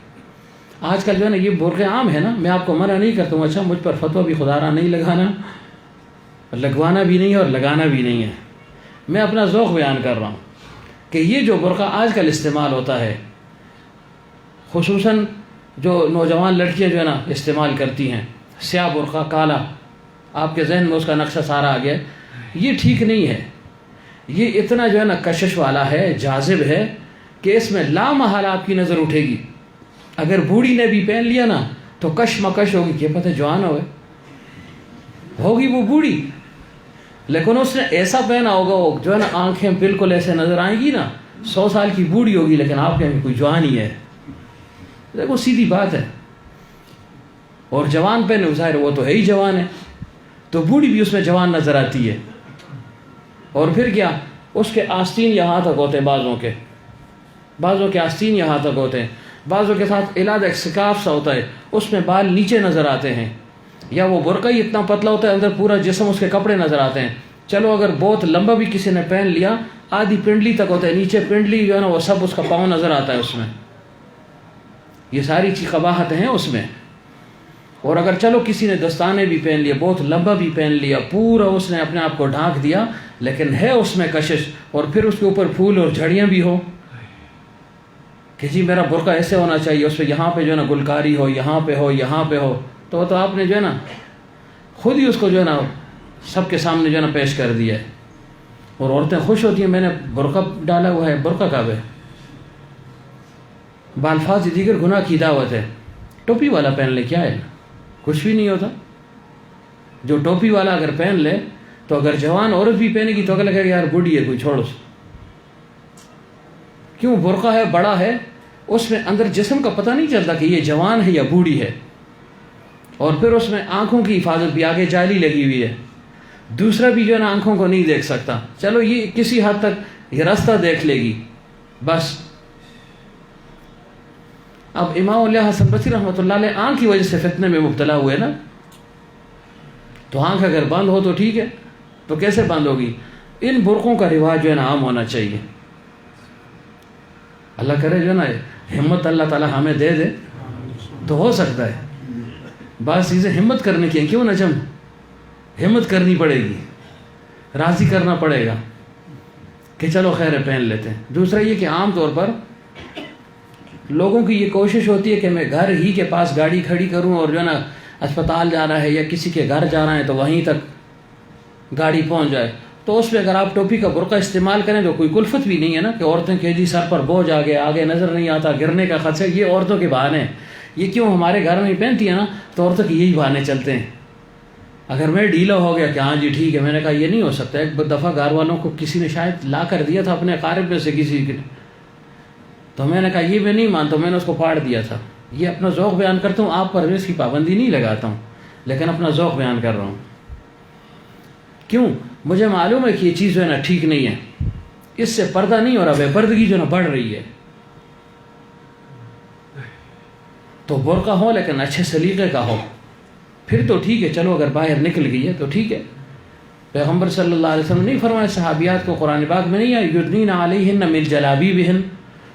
آج کل جو ہے نا یہ برقعے عام ہے نا، میں آپ کو منع نہیں کرتا ہوں. اچھا مجھ پر فتویٰ بھی خدا را نہیں لگانا، لگوانا بھی نہیں ہے اور لگانا بھی نہیں ہے. میں اپنا ذوق بیان کر رہا ہوں کہ یہ جو برقع آج کل استعمال ہوتا ہے، خصوصاً جو نوجوان لڑکیاں جو ہے نا استعمال کرتی ہیں، سیاہ برقع، کالا، آپ کے ذہن میں اس کا نقشہ سارا آ گیا. یہ ٹھیک نہیں ہے. یہ اتنا جو ہے نا کشش والا ہے، جاذب ہے کہ اس میں لامحالہ آپ کی نظر اٹھے گی. اگر بوڑھی نے بھی پہن لیا نا تو کش مکش ہوگی کہ پتہ جوان ہوگی وہ بوڑھی، لیکن اس نے ایسا پہنا ہوگا وہ جو ہے نا آنکھیں بالکل ایسے نظر آئیں گی نا، 100 سال کی بوڑھی ہوگی لیکن آپ کہیں کوئی جوان ہی ہے. دیکھو سیدھی بات ہے. اور جوان پہنے ظاہر وہ تو ہے ہی جوان ہے، تو بوڑھی بھی اس میں جوان نظر آتی ہے. اور پھر کیا، اس کے آستین یہاں تک ہوتے ہیں، بعضوں کے آستین یہاں تک ہوتے ہیں، بعضوں کے ساتھ علیحدہ ایک سکارف سا ہوتا ہے، اس میں بال نیچے نظر آتے ہیں. یا وہ برقع ہی اتنا پتلا ہوتا ہے، اندر پورا جسم اس کے کپڑے نظر آتے ہیں. چلو اگر بہت لمبا بھی کسی نے پہن لیا، آدھی پنڈلی تک ہوتا ہے، نیچے پنڈلی جو ہے نا وہ سب اس کا پاؤں نظر آتا ہے اس میں. یہ ساری چیز قباحتیں ہیں اس میں. اور اگر چلو کسی نے دستانے بھی پہن لیے، بہت لمبا بھی پہن لیا، پورا اس نے اپنے آپ کو ڈھانک دیا، لیکن ہے اس میں کشش، اور پھر اس کے اوپر پھول اور جھڑیاں بھی ہو کہ جی میرا برقع ایسے ہونا چاہیے، اس پہ یہاں پہ جو ہے نا گلکاری ہو، یہاں پہ ہو، یہاں پہ ہو، تو آپ نے جو ہے نا خود ہی اس کو جو ہے نا سب کے سامنے جو ہے نا پیش کر دیا ہے. اور عورتیں خوش ہوتی ہیں میں نے برقع ڈالا ہوا ہے. برقع کعب ہے، بالفاظ دیگر گناہ کی دعوت ہے. ٹوپی والا پہن لے کیا ہے، کچھ بھی نہیں ہوتا. جو ٹوپی والا اگر پہن لے تو اگر جوان عورت بھی پہنے گی تو اگر لگے گا یار بوڑھی ہے کوئی، چھوڑ اس. کیوں؟ برقع ہے، بڑا ہے، اس میں اندر جسم کا پتہ نہیں چلتا کہ یہ جوان ہے یا بوڑھی ہے. اور پھر اس میں آنکھوں کی حفاظت بھی، آگے جالی لگی ہوئی ہے، دوسرا بھی جو ہے نا آنکھوں کو نہیں دیکھ سکتا. چلو یہ کسی حد تک یہ راستہ دیکھ لے گی بس. اب امام علیہ حسن بصری رحمۃ اللہ علیہ آنکھ کی وجہ سے فتنے میں مبتلا ہوئے نا، تو آنکھ اگر بند ہو تو ٹھیک ہے، تو کیسے بند ہوگی؟ ان برقعوں کا رواج جو ہے نا عام ہونا چاہیے. اللہ کرے جو ہے نا ہمت اللہ تعالیٰ ہمیں دے دے تو ہو سکتا ہے. بعض چیزیں ہمت کرنے کی ہیں، کیوں نجم ہمت کرنی پڑے گی، راضی کرنا پڑے گا کہ چلو خیر پہن لیتے ہیں. دوسرا یہ کہ عام طور پر لوگوں کی یہ کوشش ہوتی ہے کہ میں گھر ہی کے پاس گاڑی کھڑی کروں، اور جو ہے نا اسپتال جانا ہے یا کسی کے گھر جانا ہے تو وہیں تک گاڑی پہنچ جائے. تو اس پہ اگر آپ ٹوپی کا برقع استعمال کریں تو کوئی کلفت بھی نہیں ہے نا کہ عورتیں کہ جی سر پر بوجھ آ گیا، آگے نظر نہیں آتا، گرنے کا خدشہ. یہ عورتوں کے بہانے ہیں. یہ کیوں ہمارے گھر میں پہنتی ہیں نا تو عورتوں کی یہی بہانے چلتے ہیں. اگر میں ڈھیلا ہو گیا کہ ہاں جی ٹھیک ہے، میں نے کہا یہ نہیں ہو سکتا. ایک دفعہ گھر والوں کو کسی نے شاید لا کر دیا تھا اپنے اقارب میں سے کسی کے، تو میں نے کہا یہ میں نہیں مانتا، میں نے اس کو پھاڑ دیا تھا. یہ اپنا ذوق بیان کرتا ہوں، آپ پر اس کی پابندی نہیں لگاتا ہوں، لیکن اپنا ذوق بیان کر رہا ہوں. کیوں؟ مجھے معلوم ہے کہ یہ چیز جو ہے نا ٹھیک نہیں ہے، اس سے پردہ نہیں ہو رہا، بے پردگی جو ہے نا بڑھ رہی ہے. تو برقع ہو لیکن اچھے سلیقے کا ہو، پھر تو ٹھیک ہے. چلو اگر باہر نکل گئی ہے تو ٹھیک ہے. پیغمبر صلی اللہ علیہ وسلم نہیں فرمایا صحابیات کو قرآن پاک میں نہیں آیا یدنین علیہن من جلابیبہن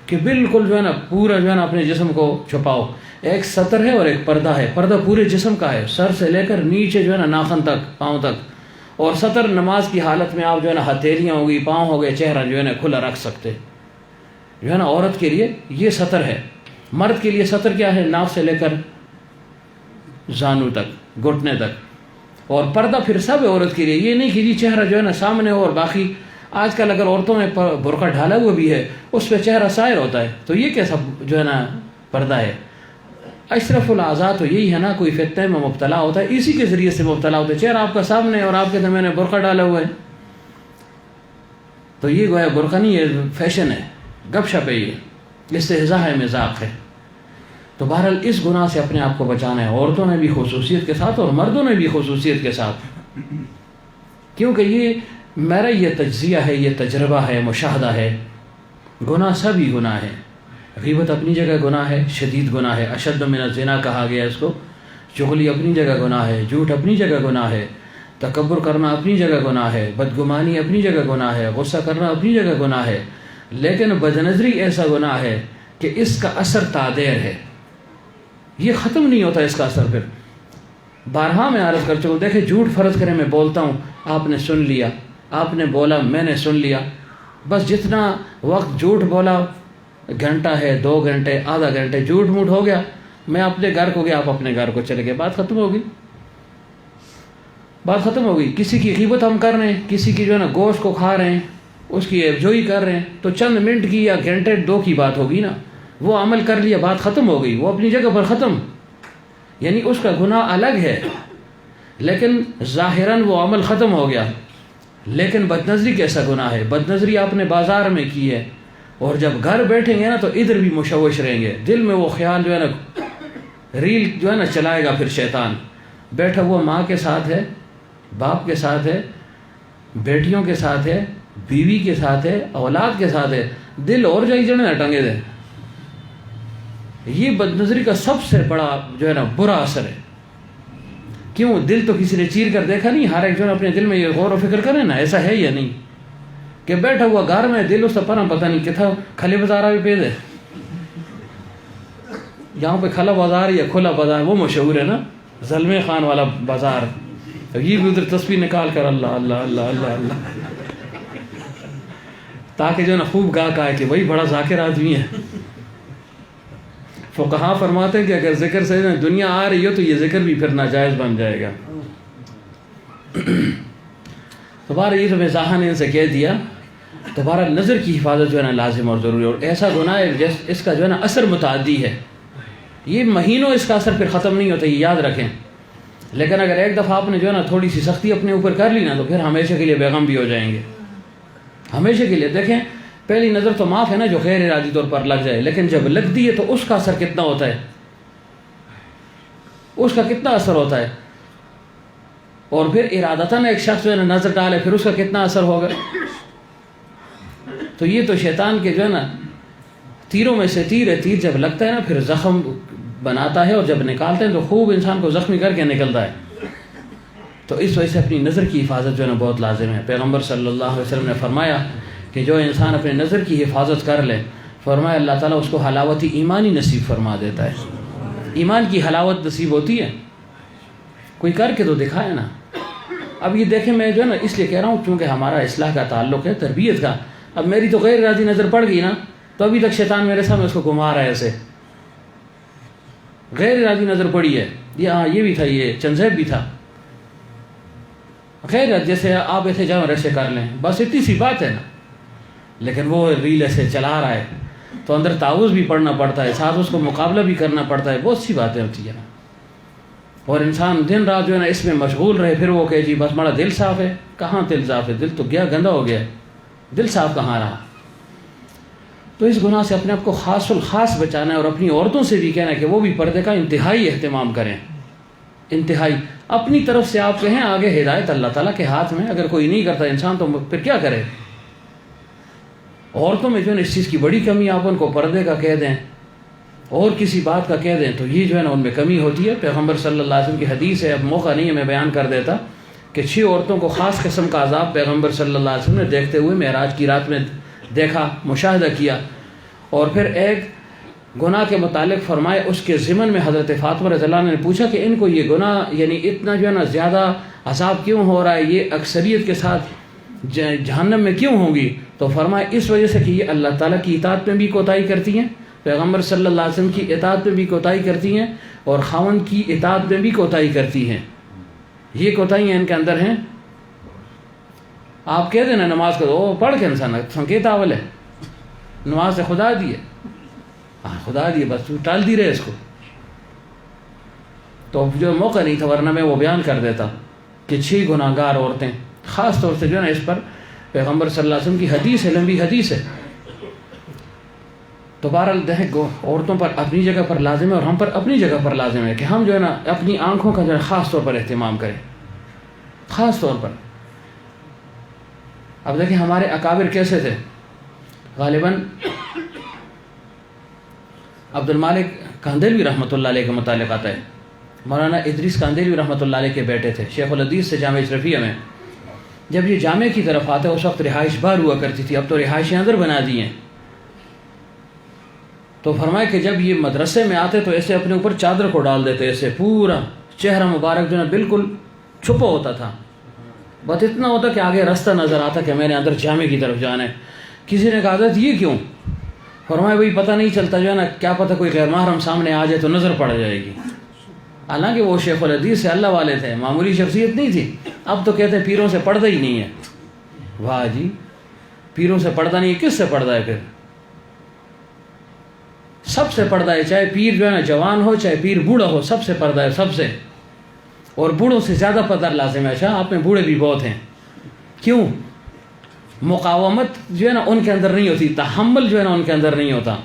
کہ بالکل جو ہے نا پورا جو ہے نا اپنے جسم کو چھپاؤ. ایک سطر ہے اور ایک پردہ ہے. پردہ پورے جسم کا ہے، سر سے لے کر نیچے جو ہے نا ناخن تک، پاؤں تک. اور سطر نماز کی حالت میں آپ جو ہے نا ہتھیلیاں ہو گئی، پاؤں ہو گئے، چہرہ جو ہے نا کھلا رکھ سکتے. جو ہے نا عورت کے لیے یہ سطر ہے. مرد کے لیے سطر کیا ہے؟ ناف سے لے کر زانو تک، گھٹنے تک. اور پردہ پھر سب ہے عورت کے لیے. یہ نہیں کہ جی چہرہ جو ہے نا سامنے ہو اور باقی. آج کل اگر عورتوں نے برقع ڈھالا ہوا بھی ہے اس پہ چہرہ سائر ہوتا ہے، تو یہ کیسا جو ہے نا پردہ ہے؟ اشرف الاعضاء تو یہی ہے نا، کوئی فتنے میں مبتلا ہوتا ہے اسی کے ذریعے سے مبتلا ہوتا ہے. چہرہ آپ کا سامنے ہے اور آپ کہتے ہیں میں نے برقع ڈالا ہوا ہے، تو یہ گویا برقع نہیں ہے، فیشن ہے، گپ شپ ہے، یہ استہزاء ہے، مذاق ہے. تو بہرحال اس گناہ سے اپنے آپ کو بچانا ہے، عورتوں نے بھی خصوصیت کے ساتھ اور مردوں نے بھی خصوصیت کے ساتھ. کیونکہ یہ میرا یہ تجزیہ ہے، یہ تجربہ ہے، مشاہدہ ہے. گناہ سبھی گناہ ہے. غیبت اپنی جگہ گناہ ہے، شدید گناہ ہے، اشد من الزنا کہا گیا اس کو. چغلی اپنی جگہ گناہ ہے، جھوٹ اپنی جگہ گناہ ہے، تکبر کرنا اپنی جگہ گناہ ہے، بدگمانی اپنی جگہ گناہ ہے، غصہ کرنا اپنی جگہ گناہ ہے، لیکن بدنظری ایسا گناہ ہے کہ اس کا اثر تادیر ہے، یہ ختم نہیں ہوتا اس کا اثر۔ پھر بارہا میں عرض کر چکا ہوں، دیکھیں جھوٹ فرض کریں میں بولتا ہوں، آپ نے سن لیا، آپ نے بولا میں نے سن لیا، بس جتنا وقت جھوٹ بولا، گھنٹہ ہے، 2 گھنٹے، آدھا گھنٹے، جھوٹ موٹ ہو گیا، میں اپنے گھر کو گیا، آپ اپنے گھر کو چلے گئے، بات ختم ہو گئی، بات ختم ہو گئی۔ کسی کی غیبت ہم کر رہے ہیں، کسی کی جو ہے نا گوشت کو کھا رہے ہیں، اس کی ایبجوئی کر رہے ہیں، تو چند منٹ کی یا گھنٹے 2 کی بات ہوگی نا، وہ عمل کر لیا، بات ختم ہو گئی، وہ اپنی جگہ پر ختم، یعنی اس کا گناہ الگ ہے، لیکن ظاہراً وہ عمل ختم ہو گیا۔ لیکن بدنظری کیسا گناہ ہے؟ بدنظری آپ نے بازار میں کی ہے، اور جب گھر بیٹھیں گے نا تو ادھر بھی مشوش رہیں گے، دل میں وہ خیال جو ہے نا ریل جو ہے نا چلائے گا، پھر شیطان بیٹھا ہوا ماں کے ساتھ ہے، باپ کے ساتھ ہے، بیٹیوں کے ساتھ ہے، بیوی کے ساتھ ہے، اولاد کے ساتھ ہے، دل اور جائی جڑے نہ ٹنگے دے۔ یہ بدنظری کا سب سے بڑا جو ہے نا برا اثر ہے۔ کیوں؟ دل تو کسی نے چیر کر دیکھا نہیں، ہر ایک جو ہے اپنے دل میں یہ غور و فکر کرے نا، ایسا ہے یا نہیں کہ بیٹھا ہوا گھر میں دل اس پر پتہ نہیں کتنا کھلے بازار بھی پہ دے، یہاں پہ کھلا بازار یا کھلا بازار وہ مشہور ہے نا، زلمے خان والا بازار، یہ بھی ادھر تسبیح نکال کر اللہ اللہ اللہ اللہ اللہ، تاکہ جو ہے نا خوب گاہک آئے کہ وہی بڑا ذاکر آدمی ہے۔ فقہا فرماتے ہیں کہ اگر ذکر سے دنیا آ رہی ہو تو یہ ذکر بھی پھر ناجائز بن جائے گا۔ دوبارہ یہ تو میں ذہن ان سے کہہ دیا، دوبارہ نظر کی حفاظت جو ہے نا لازم اور ضروری، اور ایسا گناہ ہے اس کا جو ہے نا اثر متعدی ہے، یہ مہینوں اس کا اثر پھر ختم نہیں ہوتا، یہ یاد رکھیں۔ لیکن اگر ایک دفعہ آپ نے جو ہے نا تھوڑی سی سختی اپنے اوپر کر لی نا تو پھر ہمیشہ کے لیے بیغم بھی ہو جائیں گے، ہمیشہ کے لیے۔ دیکھیں پہلی نظر تو معاف ہے نا جو غیر ارادی طور پر لگ جائے، لیکن جب لگتی ہے تو اس کا اثر کتنا ہوتا ہے، اس کا کتنا اثر ہوتا ہے، اور پھر ارادتاً ایک شخص جو ہے نا نظر ڈالے پھر اس کا کتنا اثر ہوگا۔ تو یہ تو شیطان کے جو ہے نا تیروں میں سے تیر ہے، تیر جب لگتا ہے نا پھر زخم بناتا ہے، اور جب نکالتے ہیں تو خوب انسان کو زخمی کر کے نکلتا ہے۔ تو اس وجہ سے اپنی نظر کی حفاظت جو ہے نا بہت لازم ہے۔ پیغمبر صلی اللہ علیہ وسلم نے فرمایا کہ جو انسان اپنے نظر کی حفاظت کر لے، فرمایا اللہ تعالیٰ اس کو حلاوت ایمانی نصیب فرما دیتا ہے۔ ایمان کی حلاوت نصیب ہوتی ہے، کوئی کر کے تو دکھائے نا۔ اب یہ دیکھیں میں جو ہے نا اس لیے کہہ رہا ہوں چونکہ ہمارا اصلاح کا تعلق ہے، تربیت کا۔ اب میری تو غیر ارادی نظر پڑ گئی نا تو ابھی تک شیطان میرے سامنے اس کو گھما رہا ہے، ایسے غیر ارادی نظر پڑی ہے، یہ بھی تھا، یہ چنزیب بھی تھا، غیر جیسے آپ ایسے جاؤ ایسے کر لیں، بس اتنی سی بات ہے نا، لیکن وہ ریل ایسے چلا رہا ہے تو اندر تعوذ بھی پڑھنا پڑتا ہے، ساتھ اس کو مقابلہ بھی کرنا پڑتا ہے، بہت سی باتیں ہوتی ہیں نا۔ اور انسان دن رات جو ہے نا اس میں مشغول رہے، پھر وہ کہے جی بس ہمارا دل صاف ہے، کہاں دل صاف ہے، دل تو گیا گندا ہو گیا، دل صاف کہاں رہا۔ تو اس گناہ سے اپنے آپ کو خاص الخاص بچانا ہے، اور اپنی عورتوں سے بھی کہنا ہے کہ وہ بھی پردے کا انتہائی اہتمام کریں، انتہائی۔ اپنی طرف سے آپ کہیں، آگے ہدایت اللہ تعالیٰ کے ہاتھ میں، اگر کوئی نہیں کرتا انسان تو پھر کیا کرے۔ عورتوں میں جو ہے نا اس چیز کی بڑی کمی، آپ ان کو پردے کا کہہ دیں اور کسی بات کا کہہ دیں تو یہ جو ہے نا ان میں کمی ہوتی ہے۔ پیغمبر صلی اللہ علیہ وسلم کی حدیث ہے، اب موقع نہیں ہے میں بیان کر دیتا، کہ 6 عورتوں کو خاص قسم کا عذاب پیغمبر صلی اللہ علیہ وسلم نے دیکھتے ہوئے معراج کی رات میں دیکھا، مشاہدہ کیا، اور پھر ایک گناہ کے متعلق فرمائے۔ اس کے ضمن میں حضرت فاطمہ رضی اللہ عنہ نے پوچھا کہ ان کو یہ گناہ یعنی اتنا جو ہے نا زیادہ عذاب کیوں ہو رہا ہے، یہ اکثریت کے ساتھ جہنم میں کیوں ہوں گی؟ تو فرمایا اس وجہ سے کہ یہ اللہ تعالیٰ کی اطاعت میں بھی کوتاہی کرتی ہیں، پیغمبر صلی اللہ علیہ وسلم کی اطاعت میں بھی کوتاہی کرتی ہیں، اور خاوند کی اطاعت میں بھی کوتاہی کرتی ہیں۔ یہ کوتاہیاں ان کے اندر ہیں۔ آپ کہہ دینا نماز کو وہ پڑھ کے انسان سنکیت اول ہے، نماز سے خدا دیے، ہاں خدا دیے، بس تو ٹال دی رہے اس کو۔ تو جو موقع نہیں تھا ورنہ میں وہ بیان کر دیتا کہ 6 گناہ گار عورتیں، خاص طور سے جو ہے نا اس پر پیغمبر صلی اللہ علیہ وسلم کی حدیث ہے، لمبی حدیث ہے۔ تو بہرحال دیکھ عورتوں پر اپنی جگہ پر لازم ہے، اور ہم پر اپنی جگہ پر لازم ہے کہ ہم جو ہے نا اپنی آنکھوں کا جو ہے خاص طور پر اہتمام کریں، خاص طور پر۔ اب دیکھیں ہمارے اکابر کیسے تھے، غالباً عبد المالک کاندھلوی رحمۃ اللہ علیہ کے متعلق آتا ہے مولانا ادریس کاندیلوی رحمۃ اللہ علیہ کے بیٹے تھے، شیخ الحدیث سے جامعہ اشرفیہ میں. جب یہ جامعہ کی طرف آتے اس وقت رہائش بار ہوا کرتی تھی، اب تو رہائشیں اندر بنا دی ہیں. تو فرمائے کہ جب یہ مدرسے میں آتے تو ایسے اپنے اوپر چادر کو ڈال دیتے، ایسے پورا چہرہ مبارک جو ہے بالکل چھپا ہوتا تھا، بس اتنا ہوتا کہ آگے راستہ نظر آتا کہ میں نے اندر جامعہ کی طرف جانا ہے. کسی نے کہا حضرت یہ کیوں؟ فرمایا بھائی پتہ نہیں چلتا جو ہے نا، کیا پتہ کوئی غیر محرم سامنے آ جائے تو نظر پڑ جائے گی. حالانکہ وہ شیخ الحدیث سے اللہ والے تھے، معمولی شخصیت نہیں تھی. اب تو کہتے ہیں پیروں سے پردہ ہی نہیں ہے. واہ جی، پیروں سے پردہ نہیں ہے، کس سے پردہ ہے پھر؟ سب سے پردہ ہے، چاہے پیر جو ہے نا جوان ہو چاہے پیر بوڑھا ہو، سب سے پردہ ہے، سب سے. اور بوڑھوں سے زیادہ پردہ لازم ہے. اچھا آپ میں بوڑھے بھی بہت ہیں، کیوں؟ مقاومت جو ہے نا ان کے اندر نہیں ہوتی، تحمل جو ہے نا ان کے اندر نہیں ہوتا.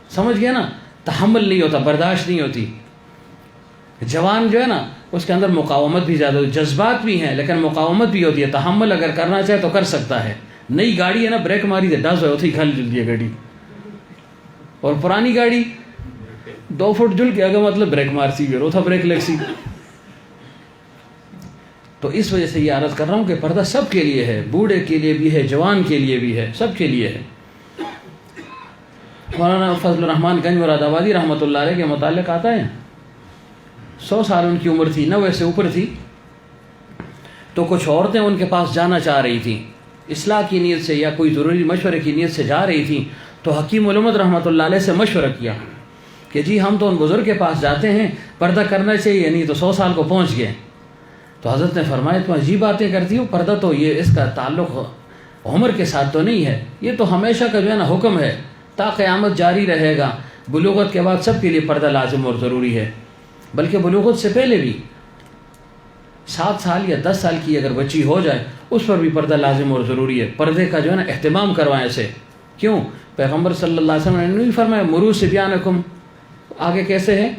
سمجھ گیا نا، تحمل نہیں ہوتا، برداشت نہیں ہوتی. جوان جو ہے نا اس کے اندر مقاومت بھی زیادہ ہوتی، جذبات بھی ہیں لیکن مقاومت بھی ہوتی ہے. تحمل اگر کرنا چاہے تو کر سکتا ہے. نئی گاڑی ہے نا، بریک ماری دے ڈس ہوتی ہی کھل جلدی ہے گاڑی. اور پرانی گاڑی 2 فٹ جل کے اگر مطلب بریک مارسی گئے روتھا بریک لگ سی. تو اس وجہ سے یہ عرض کر رہا ہوں کہ پردہ سب کے لیے ہے، بوڑھے کے لیے بھی ہے، جوان کے لیے بھی ہے، سب کے لیے ہے. مولانا فضل الرحمان گنج مراد آبادی رحمۃ اللہ علیہ کے متعلق آتا ہے 100 سال ان کی عمر تھی، 90 سے اوپر تھی. تو کچھ عورتیں ان کے پاس جانا چاہ رہی تھیں، اصلاح کی نیت سے یا کوئی ضروری مشورے کی نیت سے جا رہی تھیں. تو حکیم علمت رحمۃ اللہ علیہ سے مشورہ کیا کہ جی ہم تو ان بزرگ کے پاس جاتے ہیں، پردہ کرنا چاہیے، نہیں تو 100 سال کو پہنچ گئے. تو حضرت نے فرمایا تم عجیب باتیں کرتی ہو، پردہ تو یہ اس کا تعلق عمر کے ساتھ تو نہیں ہے، یہ تو ہمیشہ کا جو ہے نا حکم ہے، تا قیامت جاری رہے گا. بلوغت کے بعد سب کے لیے پردہ لازم اور ضروری ہے، بلکہ بلوغت سے پہلے بھی 7 سال یا 10 سال کی اگر بچی ہو جائے اس پر بھی پردہ لازم اور ضروری ہے. پردے کا جو ہے نا اہتمام کروائیں اسے. کیوں؟ پیغمبر صلی اللہ علیہ وسلم نے نہیں فرمایا مرو صبیانکم، آگے کیسے ہے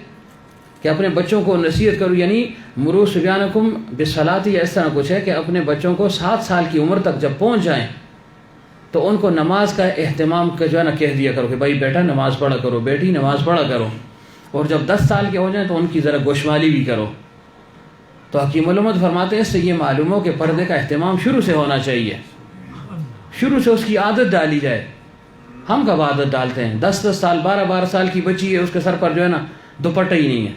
کہ اپنے بچوں کو نصیحت کرو، یعنی مرو صبیانکم بالصلاۃ، یا اس طرح کچھ ہے کہ اپنے بچوں کو 7 سال کی عمر تک جب پہنچ جائیں تو ان کو نماز کا اہتمام کا جو ہے نا کہہ دیا کرو کہ بھائی بیٹا نماز پڑھا کرو، بیٹی نماز پڑھا کرو. اور جب 10 سال کے ہو جائیں تو ان کی ذرا گوشمالی بھی کرو. تو حکیم علمت فرماتے ہیں اس سے یہ معلوم ہو کہ پردے کا اہتمام شروع سے ہونا چاہیے، شروع سے اس کی عادت ڈالی جائے. ہم کب عادت ڈالتے ہیں؟ 10 سال 12 سال کی بچی ہے، اس کے سر پر جو ہے نا دوپٹہ ہی نہیں ہے.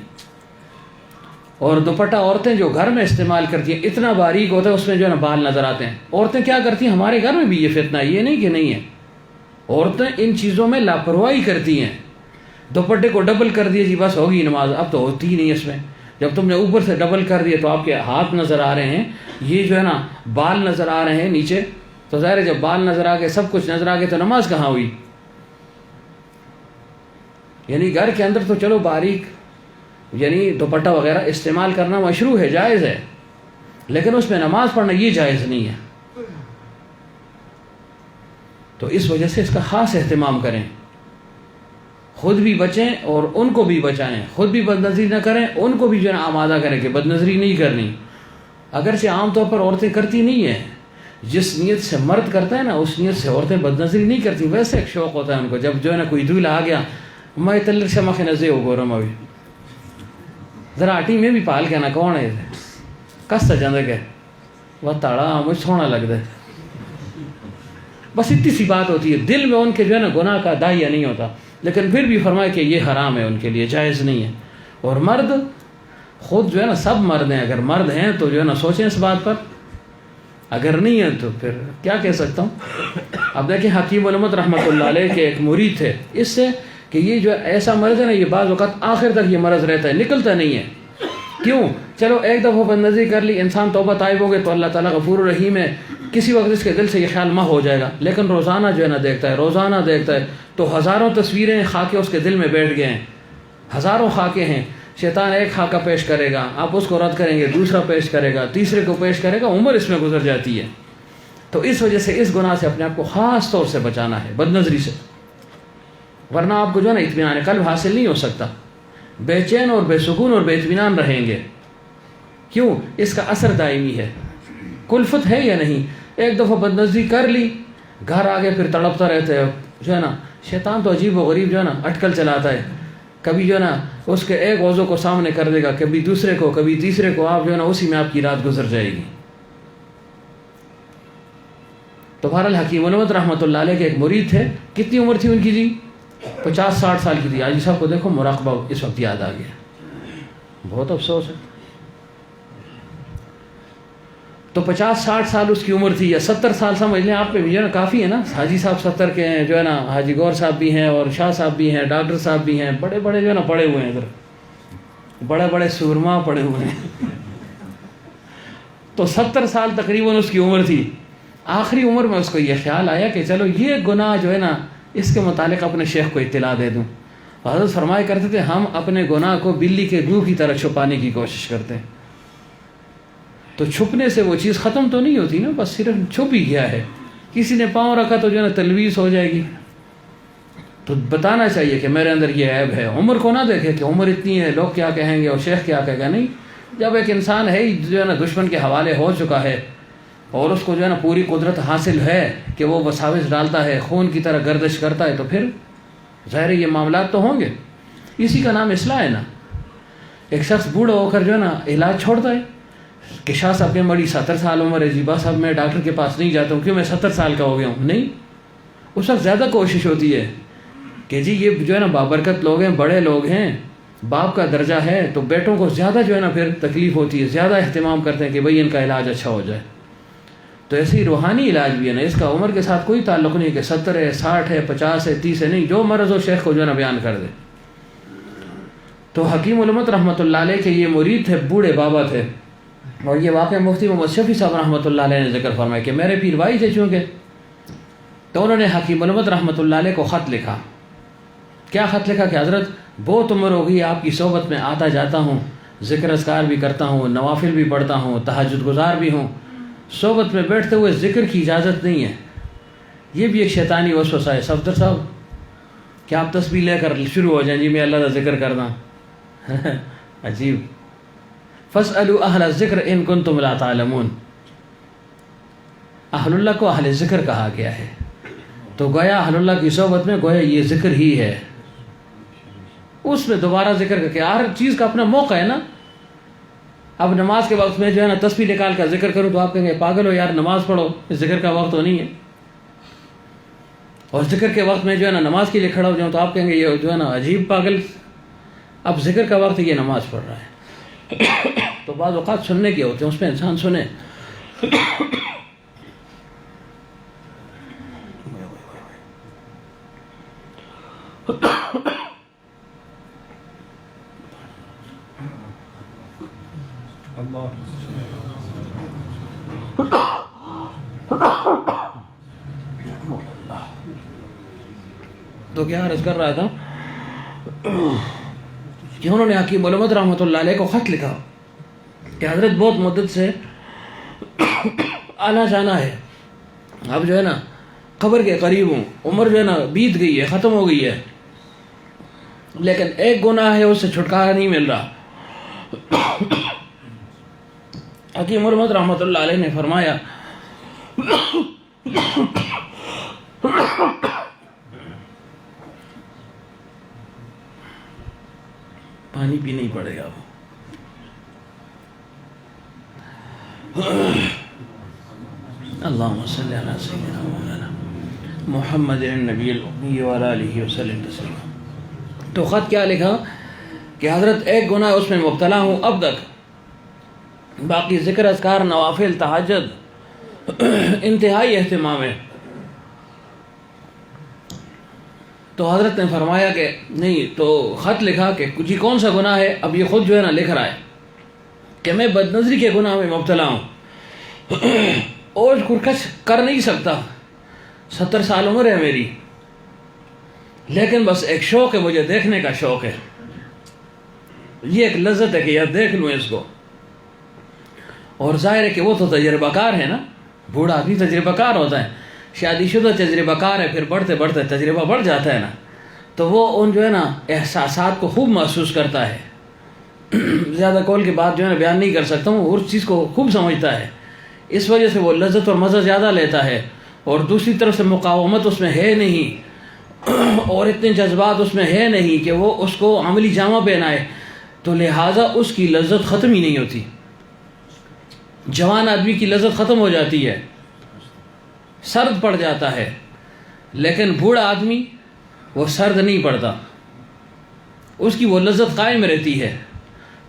اور دوپٹہ عورتیں جو گھر میں استعمال کرتی ہیں اتنا باریک ہوتا ہے، اس میں جو ہے نا بال نظر آتے ہیں. عورتیں کیا کرتی ہیں؟ ہمارے گھر میں بھی یہ فتنہ ہے، یہ نہیں کہ نہیں ہے. عورتیں ان چیزوں میں لاپرواہی کرتی ہیں. دوپٹے کو ڈبل کر دیے جی بس ہوگی نماز، اب تو ہوتی ہی نہیں اس میں. جب تم نے اوپر سے ڈبل کر دیے تو آپ کے ہاتھ نظر آ رہے ہیں، یہ جو ہے نا بال نظر آ رہے ہیں نیچے، تو ظاہر ہے جب بال نظر آ گئے، سب کچھ نظر آ گئے، تو نماز کہاں ہوئی؟ یعنی گھر کے اندر تو چلو باریک یعنی دوپٹہ وغیرہ استعمال کرنا مشروع ہے، جائز ہے، لیکن اس میں نماز پڑھنا یہ جائز نہیں ہے. تو اس وجہ سے اس کا خاص اہتمام کریں، خود بھی بچیں اور ان کو بھی بچائیں. خود بھی بد نظری نہ کریں، ان کو بھی جو ہے نا آمادہ کریں کہ بد نظری نہیں کرنی. اگرچہ عام طور پر عورتیں کرتی نہیں ہیں، جس نیت سے مرد کرتا ہے نا اس نیت سے عورتیں بد نظری نہیں کرتی. ویسے ایک شوق ہوتا ہے ان کو، جب جو ہے نا کوئی دولہا آ گیا میں تلر سے مخ نظر ہو گورم ابھی ذرا آٹی میں بھی پال کے نا کون ہے کس جاندے کہ وہ تاڑا مجھ سونا لگتا ہے. بس اتنی سی بات ہوتی ہے، دل میں ان کے جو ہے نا گناہ کا داہیہ نہیں ہوتا، لیکن پھر بھی فرمائے کہ یہ حرام ہے، ان کے لیے جائز نہیں ہے. اور مرد خود جو ہے نا سب مرد ہیں، اگر مرد ہیں تو جو ہے نا سوچیں اس بات پر، اگر نہیں ہے تو پھر کیا کہہ سکتا ہوں. اب دیکھیں حکیم علمت رحمۃ اللہ علیہ کے ایک مرید تھے، اس سے کہ یہ جو ایسا مرض ہے نا یہ بعض اوقات آخر تک یہ مرض رہتا ہے، نکلتا نہیں ہے. کیوں؟ چلو ایک دفعہ بد نظری کر لی، انسان توبہ طائب ہو گئے تو اللہ تعالیٰ غفور الرحیم ہے، کسی وقت اس کے دل سے یہ خیال ماہ ہو جائے گا. لیکن روزانہ جو ہے نا دیکھتا ہے، روزانہ دیکھتا ہے، تو ہزاروں تصویریں خاکے اس کے دل میں بیٹھ گئے ہیں، ہزاروں خاکے ہیں. شیطان ایک خاکہ پیش کرے گا، آپ اس کو رد کریں گے، دوسرا پیش کرے گا، تیسرے کو پیش کرے گا، عمر اس میں گزر جاتی ہے. تو اس وجہ سے اس گناہ سے اپنے آپ کو خاص طور سے بچانا ہے، بد نظری سے، ورنہ آپ کو جو ہے نا اطمینان قلب حاصل نہیں ہو سکتا. بے چین اور بے سکون اور بے اطمینان رہیں گے. کیوں؟ اس کا اثر دائمی ہے. کلفت ہے یا نہیں؟ ایک دفعہ بد نظری کر لی، گھر آگے پھر تڑپتا رہتے ہیں جو ہے نا. شیطان تو عجیب و غریب جو ہے نا اٹکل چلاتا ہے، کبھی جو ہے نا اس کے ایک عضو کو سامنے کر دے گا، کبھی دوسرے کو، کبھی تیسرے کو، آپ جو ہے نا اسی میں آپ کی رات گزر جائے گی۔ تو بہرحال حکیم علمت رحمۃ اللہ علیہ کے ایک مرید تھے، کتنی عمر تھی ان کی جی؟ 50-60 سال کی تھی۔ حاجی صاحب کو دیکھو مراقبہ اس وقت یاد آ گیا، بہت افسوس ہے۔ تو 50-60 سال اس کی عمر تھی، یا 70 سال سمجھ لیں آپ پہ بھی جو ہے نا کافی ہے نا۔ حاجی صاحب 70 کے ہیں، جو ہے نا حاجی گور صاحب بھی ہیں، اور شاہ صاحب بھی ہیں، ڈاکٹر صاحب بھی ہیں، بڑے بڑے جو ہے نا پڑے ہوئے ہیں ادھر، بڑے بڑے سورما پڑے ہوئے ہیں۔ تو 70 سال تقریباً اس کی عمر تھی۔ آخری عمر میں اس کو یہ خیال آیا کہ چلو یہ گناہ جو ہے نا اس کے متعلق اپنے شیخ کو اطلاع دے دوں۔ حضرت فرمایا کرتے تھے ہم اپنے گناہ کو بلی کے گو کی طرح چھپانے کی کوشش کرتے ہیں، تو چھپنے سے وہ چیز ختم تو نہیں ہوتی نا، بس صرف چھپ ہی گیا ہے۔ کسی نے پاؤں رکھا تو جو ہے نا تلویث ہو جائے گی، تو بتانا چاہیے کہ میرے اندر یہ عیب ہے۔ عمر کو نہ دیکھے کہ عمر اتنی ہے، لوگ کیا کہیں گے اور شیخ کیا کہے گا، نہیں۔ جب ایک انسان ہے جو ہے نا دشمن کے حوالے ہو چکا ہے، اور اس کو جو ہے نا پوری قدرت حاصل ہے کہ وہ وساوس ڈالتا ہے، خون کی طرح گردش کرتا ہے، تو پھر ظاہر یہ معاملات تو ہوں گے۔ اسی کا نام اصلاح ہے نا۔ ایک شخص بوڑھا ہو کر جو ہے نا علاج چھوڑتا ہے کہ شاہ صاحب کے بڑی 70 سال عمر ہے جی، بس صاحب میں ڈاکٹر کے پاس نہیں جاتا ہوں، کیوں میں 70 سال کا ہو گیا ہوں۔ نہیں، اس وقت زیادہ کوشش ہوتی ہے کہ جی یہ جو ہے نا بابرکت لوگ ہیں، بڑے لوگ ہیں، باپ کا درجہ ہے، تو بیٹوں کو زیادہ جو ہے نا پھر تکلیف ہوتی ہے، زیادہ اہتمام کرتے ہیں کہ بھئی ان کا علاج اچھا ہو جائے۔ تو ایسے ہی روحانی علاج بھی ہے نا، اس کا عمر کے ساتھ کوئی تعلق نہیں کہ 70 ہے، 60 ہے، 50 ہے، 30 ہے، نہیں، جو مرض ہو شیخ کو جو ہے نا بیان کر دے۔ تو حکیم علمت رحمۃ اللہ علیہ کے یہ مرید تھے، بوڑھے بابا تھے، اور یہ واقعہ مفتی محمد شفیع صاحب رحمۃ اللہ علیہ نے ذکر فرمایا کہ میرے پیر بھائی تھے چونکہ، تو انہوں نے حکیم علمت رحمۃ اللہ علیہ کو خط لکھا۔ کیا خط لکھا کہ حضرت بہت عمر ہو گئی، آپ کی صحبت میں آتا جاتا ہوں، ذکر اذکار بھی کرتا ہوں، نوافل بھی پڑھتا ہوں، تہجد گزار بھی ہوں، صحبت میں بیٹھتے ہوئے ذکر کی اجازت نہیں ہے۔ یہ بھی ایک شیطانی وسوسہ ہے۔ صفدر صاحب کیا آپ تسبیح لے کر شروع ہو جائیں جی میں اللہ کا ذکر کرنا؟ عجیب۔ فاسألوا اہل الذکر ان کنتم لا تعلمون۔ اہل اللہ کو اہل ذکر کہا گیا ہے، تو گویا اہل اللہ کی صحبت میں گویا یہ ذکر ہی ہے۔ اس میں دوبارہ ذکر کر کے ہر چیز کا اپنا موقع ہے نا۔ اب نماز کے وقت میں جو ہے نا تسبیح نکال کر ذکر کروں تو آپ کہیں گے پاگل ہو یار، نماز پڑھو، ذکر کا وقت تو نہیں ہے۔ اور ذکر کے وقت میں جو ہے نا نماز کے لیے کھڑا ہو جاؤں تو آپ کہیں گے یہ جو ہے نا عجیب پاگل، اب ذکر کا وقت یہ نماز پڑھ رہا ہے۔ تو بعض اوقات سننے کے ہوتے ہیں، اس میں انسان سنے۔ تو کیا عرض کر رہا تھا کہ انہوں نے حکیم علمت رحمۃ اللہ علیہ کو خط لکھا کہ حضرت بہت مدت سے آنا جانا ہے، اب جو ہے نا قبر کے قریب ہوں، عمر جو ہے نا بیت گئی ہے، ختم ہو گئی ہے، لیکن ایک گناہ ہے اس سے چھٹکارا نہیں مل رہا۔ حکیم علمت رحمۃ اللہ علیہ نے فرمایا پانی پینا ہی پڑے گا۔ اللہم صلی علی سیدنا مولانا محمد النبی الامی وعلی آلہ وسلم تسلیما۔ تو خط کیا لکھا کہ حضرت ایک گناہ اس میں مبتلا ہوں اب تک، باقی ذکر اذکار نوافل تہجد انتہائی اہتمام ہے۔ تو حضرت نے فرمایا کہ نہیں، تو خط لکھا کہ جی کون سا گناہ ہے؟ اب یہ خود جو ہے نا لکھ رہا ہے کہ میں بد نظری کے گناہ میں مبتلا ہوں، اوج کرکش کر نہیں سکتا، 70 سال عمر ہے میری، لیکن بس ایک شوق ہے، مجھے دیکھنے کا شوق ہے، یہ ایک لذت ہے کہ یار دیکھ لوں اس کو۔ اور ظاہر ہے کہ وہ تو تجربہ کار ہے نا، بوڑھا بھی تجربہ کار ہوتا ہے، شادی شدہ تجربہ کار ہے، پھر بڑھتے بڑھتے تجربہ بڑھ جاتا ہے نا، تو وہ ان جو ہے نا احساسات کو خوب محسوس کرتا ہے۔ زیادہ قول کی بات جو ہے نا بیان نہیں کر سکتا ہوں، اس چیز کو خوب سمجھتا ہے، اس وجہ سے وہ لذت اور مزہ زیادہ لیتا ہے، اور دوسری طرف سے مقاومت اس میں ہے نہیں، اور اتنے جذبات اس میں ہے نہیں کہ وہ اس کو عملی جامہ پہنائے، تو لہٰذا اس کی لذت ختم ہی نہیں ہوتی۔ جوان آدمی کی لذت ختم ہو جاتی ہے، سرد پڑ جاتا ہے، لیکن بوڑھا آدمی وہ سرد نہیں پڑتا، اس کی وہ لذت قائم رہتی ہے۔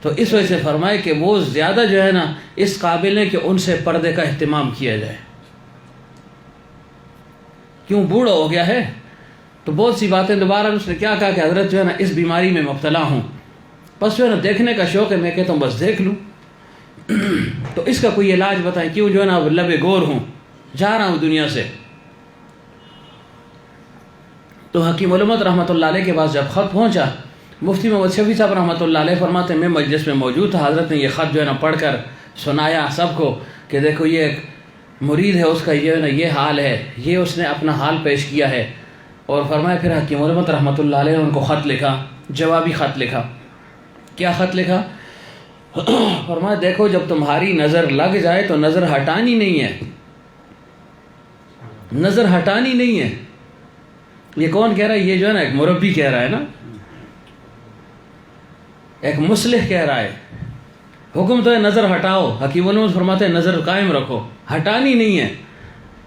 تو اس وجہ سے فرمائے کہ وہ زیادہ جو ہے نا اس قابل ہے کہ ان سے پردے کا اہتمام کیا جائے۔ کیوں؟ بوڑھا ہو گیا ہے تو بہت سی باتیں دوبارہ اس نے کیا کہا کہ حضرت جو ہے نا اس بیماری میں مبتلا ہوں، بس جو ہے نا دیکھنے کا شوق ہے، میں کہتا ہوں بس دیکھ لوں، تو اس کا کوئی علاج بتائیں، کیوں جو ہے نا لب گور ہوں، جا رہا ہوں دنیا سے۔ تو حکیم علمت رحمۃ اللہ علیہ کے پاس جب خط پہنچا، مفتی محمد شفیع صاحب رحمۃ اللہ علیہ فرماتے ہیں میں مجلس میں موجود تھا، حضرت نے یہ خط جو ہے نا پڑھ کر سنایا سب کو کہ دیکھو یہ ایک مرید ہے، اس کا یہ ہے نا یہ حال ہے، یہ اس نے اپنا حال پیش کیا ہے۔ اور فرمایا پھر حکیم علمت رحمۃ اللہ علیہ نے ان کو خط لکھا، جوابی خط لکھا۔ کیا خط لکھا؟ فرمایا دیکھو جب تمہاری نظر لگ جائے تو نظر ہٹانی نہیں ہے، نظر ہٹانی نہیں ہے۔ یہ کون کہہ رہا ہے؟ یہ جو ہے نا ایک مربی کہہ رہا ہے نا، ایک مصلح کہہ رہا ہے۔ حکم تو ہے نظر ہٹاؤ، حکیم علمت فرماتے ہیں نظر قائم رکھو، ہٹانی نہیں ہے۔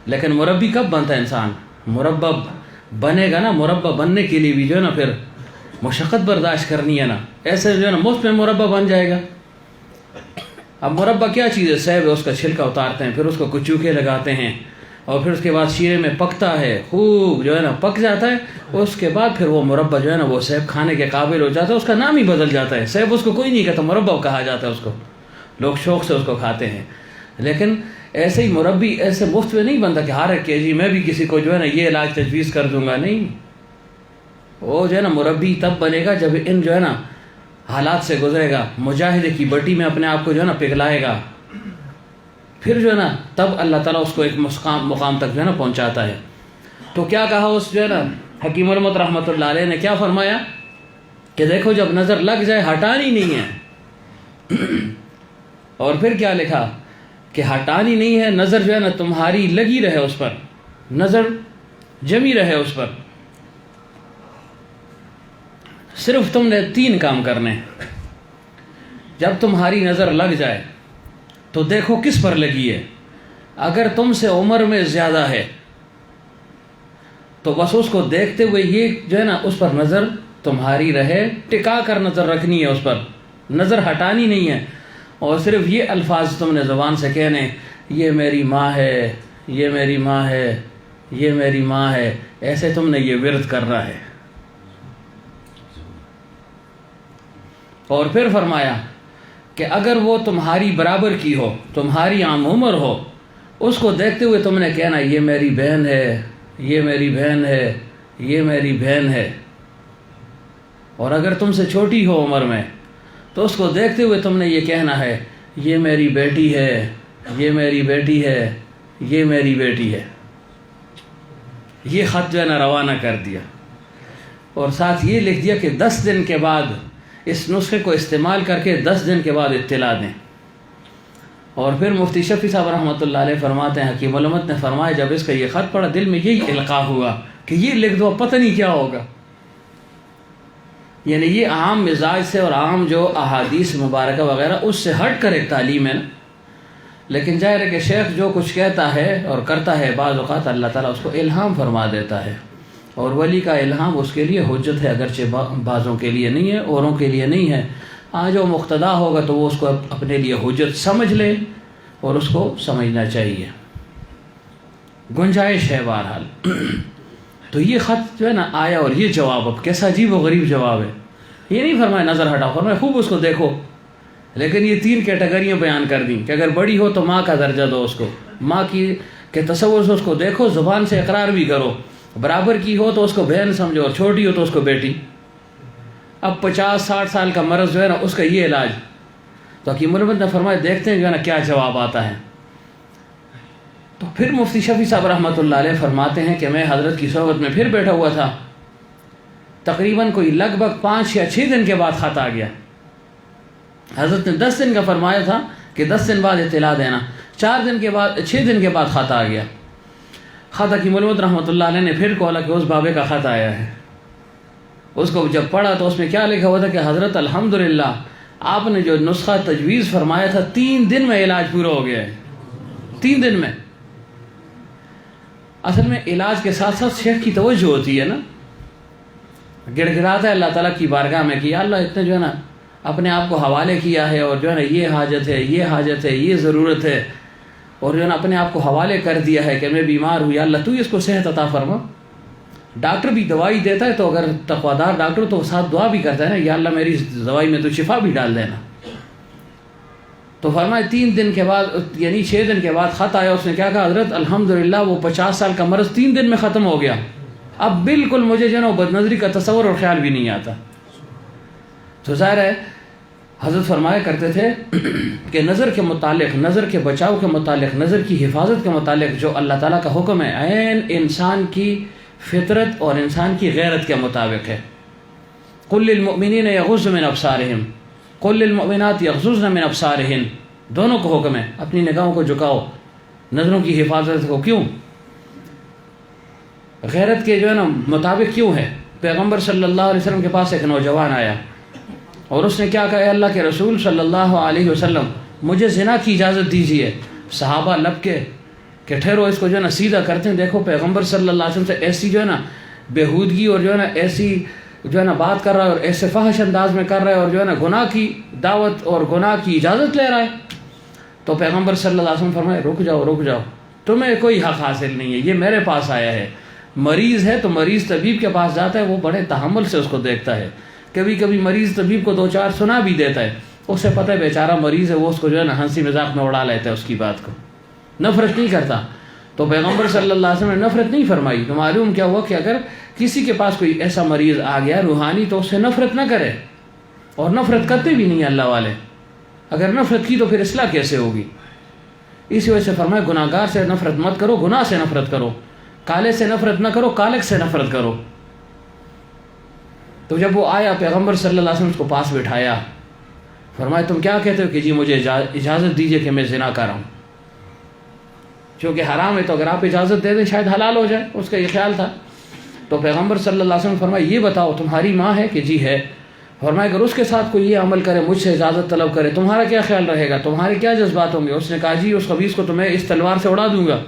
لیکن مربی کب بنتا ہے انسان؟ مربع بنے گا نا، مربع بننے کے لیے بھی جو ہے نا پھر مشقت برداشت کرنی ہے نا، ایسے جو ہے نا مفت میں مربع بن جائے گا۔ اب مربع کیا چیز ہے؟ سیب ہے، اس کا چھلکا اتارتے ہیں، پھر اس کو کچوکے لگاتے ہیں، اور پھر اس کے بعد شیرے میں پکتا ہے، خوب جو ہے نا پک جاتا ہے، اس کے بعد پھر وہ مربع جو ہے نا وہ سیب کھانے کے قابل ہو جاتا ہے، اس کا نام ہی بدل جاتا ہے، سیب اس کو کوئی نہیں کہتا، مربع کہا جاتا ہے اس کو، لوگ شوق سے اس کو کھاتے ہیں۔ لیکن ایسے ہی مربی ایسے مفت میں نہیں بنتا کہ ہر ایک کے جی میں بھی کسی کو جو ہے نا یہ علاج تجویز کر دوں گا، نہیں۔ وہ جو ہے نا مربی تب بنے گا جب ان جو ہے نا حالات سے گزرے گا، مجاہدے کی بٹی میں اپنے آپ کو جو ہے نا پگھلائے گا، پھر جو ہے نا تب اللہ تعالیٰ اس کو ایک مقام تک جو ہے نا پہنچاتا ہے۔ تو کیا کہا اس جو ہے نا حکیم علمت رحمۃ اللہ علیہ نے، کیا فرمایا کہ دیکھو جب نظر لگ جائے ہٹانی نہیں ہے۔ اور پھر کیا لکھا کہ ہٹانی نہیں ہے، نظر جو ہے نا تمہاری لگی رہے اس پر، نظر جمی رہے اس پر، صرف تم نے 3 کام کرنے۔ جب تمہاری نظر لگ جائے تو دیکھو کس پر لگی ہے، اگر تم سے عمر میں زیادہ ہے تو بس اس کو دیکھتے ہوئے یہ جو ہے نا اس پر نظر تمہاری رہے، ٹکا کر نظر رکھنی ہے اس پر، نظر ہٹانی نہیں ہے۔ اور صرف یہ الفاظ تم نے زبان سے کہنے، یہ میری ماں ہے، یہ میری ماں ہے، یہ میری ماں ہے، ایسے تم نے یہ ورد کرنا ہے۔ اور پھر فرمایا کہ اگر وہ تمہاری برابر کی ہو، تمہاری عام عمر ہو، اس کو دیکھتے ہوئے تم نے کہنا یہ میری بہن ہے، یہ میری بہن ہے، یہ میری بہن ہے۔ اور اگر تم سے چھوٹی ہو عمر میں تو اس کو دیکھتے ہوئے تم نے یہ کہنا ہے یہ میری بیٹی ہے، یہ میری بیٹی ہے، یہ میری بیٹی ہے۔ یہ خط جو ہے نا روانہ کر دیا، اور ساتھ یہ لکھ دیا کہ 10 دن کے بعد اس نسخے کو استعمال کر کے 10 دن کے بعد اطلاع دیں۔ اور پھر مفتی شفیع صاحب رحمۃ اللہ علیہ فرماتے ہیں حکیم علمت نے فرمایا جب اس کا یہ خط پڑھا دل میں یہی القاء ہوا کہ یہ لکھ دو، پتہ نہیں کیا ہوگا۔ یعنی یہ عام مزاج سے اور عام جو احادیث مبارکہ وغیرہ اس سے ہٹ کر ایک تعلیم ہے نا، لیکن ظاہر ہے کہ شیخ جو کچھ کہتا ہے اور کرتا ہے بعض اوقات اللہ تعالیٰ اس کو الہام فرما دیتا ہے، اور ولی کا الہام اس کے لیے حجت ہے، اگرچہ بعضوں کے لیے نہیں ہے، اوروں کے لیے نہیں ہے۔ جو مقتدا ہوگا تو وہ اس کو اپنے لیے حجت سمجھ لے، اور اس کو سمجھنا چاہیے، گنجائش ہے بہرحال۔ تو یہ خط جو ہے نا آیا، اور یہ جواب اب کیسا عجیب و غریب جواب ہے۔ یہ نہیں فرمایا نظر ہٹاؤ، فرمایا خوب اس کو دیکھو، لیکن یہ 3 کیٹیگریاں بیان کر دیں کہ اگر بڑی ہو تو ماں کا درجہ دو اس کو، ماں کی کے تصور سے اس کو دیکھو، زبان سے اقرار بھی کرو، برابر کی ہو تو اس کو بہن سمجھو، اور چھوٹی ہو تو اس کو بیٹی۔ اب 50-60 سال کا مرض جو ہے نا اس کا یہ علاج، تو حکیم علمت نے فرمایا دیکھتے ہیں جو ہے نا کیا جواب آتا ہے۔ تو پھر مفتی شفیع صاحب رحمۃ اللہ علیہ فرماتے ہیں کہ میں حضرت کی صحبت میں پھر بیٹھا ہوا تھا، تقریباً کوئی لگ بھگ 5 یا 6 دن کے بعد خط آ گیا۔ حضرت نے 10 دن کا فرمایا تھا کہ 10 دن بعد اطلاع دینا، 4 دن کے بعد 6 دن کے بعد خط آ گیا۔ خط حکیم المت رحمۃ اللہ علیہ نے پھر کھولا کہ اس بابے کا خط آیا ہے. اس کو جب پڑھا تو اس میں کیا لکھا ہوا تھا کہ حضرت الحمدللہ آپ نے جو نسخہ تجویز فرمایا تھا 3 دن میں علاج پورا ہو گیا ہے. 3 دن میں. اصل میں علاج کے ساتھ ساتھ شیخ کی توجہ ہوتی ہے نا. گڑ گڑاتا ہے اللہ تعالیٰ کی بارگاہ میں کہ یا اللہ اتنے جو ہے نا اپنے آپ کو حوالے کیا ہے اور جو ہے نا یہ حاجت ہے، یہ حاجت ہے، یہ ضرورت ہے، اور جو ہے نا اپنے آپ کو حوالے کر دیا ہے کہ میں بیمار ہوں، یا اللہ تو اس کو صحت عطا فرما. ڈاکٹر بھی دوائی دیتا ہے تو اگر تقوادار ڈاکٹر تو ساتھ دعا بھی کرتا ہے نا، یا اللہ میری دوائی میں تو شفا بھی ڈال دینا. تو فرمائے 3 دن کے بعد یعنی 6 دن کے بعد خط آیا. اس نے کیا کہا حضرت الحمدللہ وہ 50 سال کا مرض 3 دن میں ختم ہو گیا. اب بالکل مجھے جو ہے نا بد نظری کا تصور اور خیال بھی نہیں آتا. تو ظاہر ہے حضرت فرمایا کرتے تھے کہ نظر کے متعلق، نظر کے بچاؤ کے متعلق، نظر کی حفاظت کے متعلق جو اللہ تعالیٰ کا حکم ہے عین انسان کی فطرت اور انسان کی غیرت کے مطابق ہے. قل للمؤمنین یغضوا من ابصارہم قل للمؤمنات یغضضن من ابصارہن. دونوں کو حکم ہے اپنی نگاہوں کو جھکاؤ، نظروں کی حفاظت کو. کیوں؟ غیرت کے جو ہے نا مطابق کیوں ہے. پیغمبر صلی اللہ علیہ وسلم کے پاس ایک نوجوان آیا اور اس نے کیا کہا، اے اللہ کے رسول صلی اللہ علیہ وسلم مجھے زنا کی اجازت دیجیے. صحابہ لب کے کہ ٹھہرو اس کو جو ہے نا سیدھا کرتے ہیں. دیکھو پیغمبر صلی اللہ علیہ وسلم سے ایسی جو ہے نا بےہودگی اور جو ہے نا ایسی جو ہے نا بات کر رہا ہے اور ایسے فحش انداز میں کر رہا ہے اور جو ہے نا گناہ کی دعوت اور گناہ کی اجازت لے رہا ہے. تو پیغمبر صلی اللہ علیہ وسلم فرمائے رک جاؤ، تمہیں کوئی حق حاصل نہیں ہے، یہ میرے پاس آیا ہے. مریض ہے تو مریض طبیب کے پاس جاتا ہے، وہ بڑے تحمل سے اس کو دیکھتا ہے. کبھی کبھی مریض طبیب کو 2-4 سنا بھی دیتا ہے. اسے پتہ ہے بیچارہ مریض ہے، وہ اس کو جو ہے نا ہنسی مذاق میں اڑا لیتا ہے اس کی بات کو، نفرت نہیں کرتا. تو پیغمبر صلی اللہ علیہ وسلم نے نفرت نہیں فرمائی. تو معلوم کیا ہوا کہ اگر کسی کے پاس کوئی ایسا مریض آ گیا روحانی تو اس سے نفرت نہ کرے، اور نفرت کرتے بھی نہیں اللہ والے. اگر نفرت کی تو پھر اصلاح کیسے ہوگی؟ اسی وجہ سے فرمایا گناہ گار سے نفرت مت کرو، گناہ سے نفرت کرو. کالے سے نفرت نہ کرو، کالک سے نفرت کرو. تو جب وہ آیا پیغمبر صلی اللہ علیہ وسلم اس کو پاس بٹھایا. فرمایا تم کیا کہتے ہو کہ جی مجھے اجازت دیجئے کہ میں زنا کر رہا ہوں، چونکہ حرام ہے تو اگر آپ اجازت دے دیں شاید حلال ہو جائے. اس کا یہ خیال تھا. تو پیغمبر صلی اللہ علیہ وسلم فرمایا یہ بتاؤ تمہاری ماں ہے کہ جی ہے. فرمایا اگر اس کے ساتھ کوئی یہ عمل کرے، مجھ سے اجازت طلب کرے، تمہارا کیا خیال رہے گا، تمہارے کیا جذبات ہوں گے؟ اس نے کہا جی اس خبیث کو تو میں اس تلوار سے اڑا دوں گا.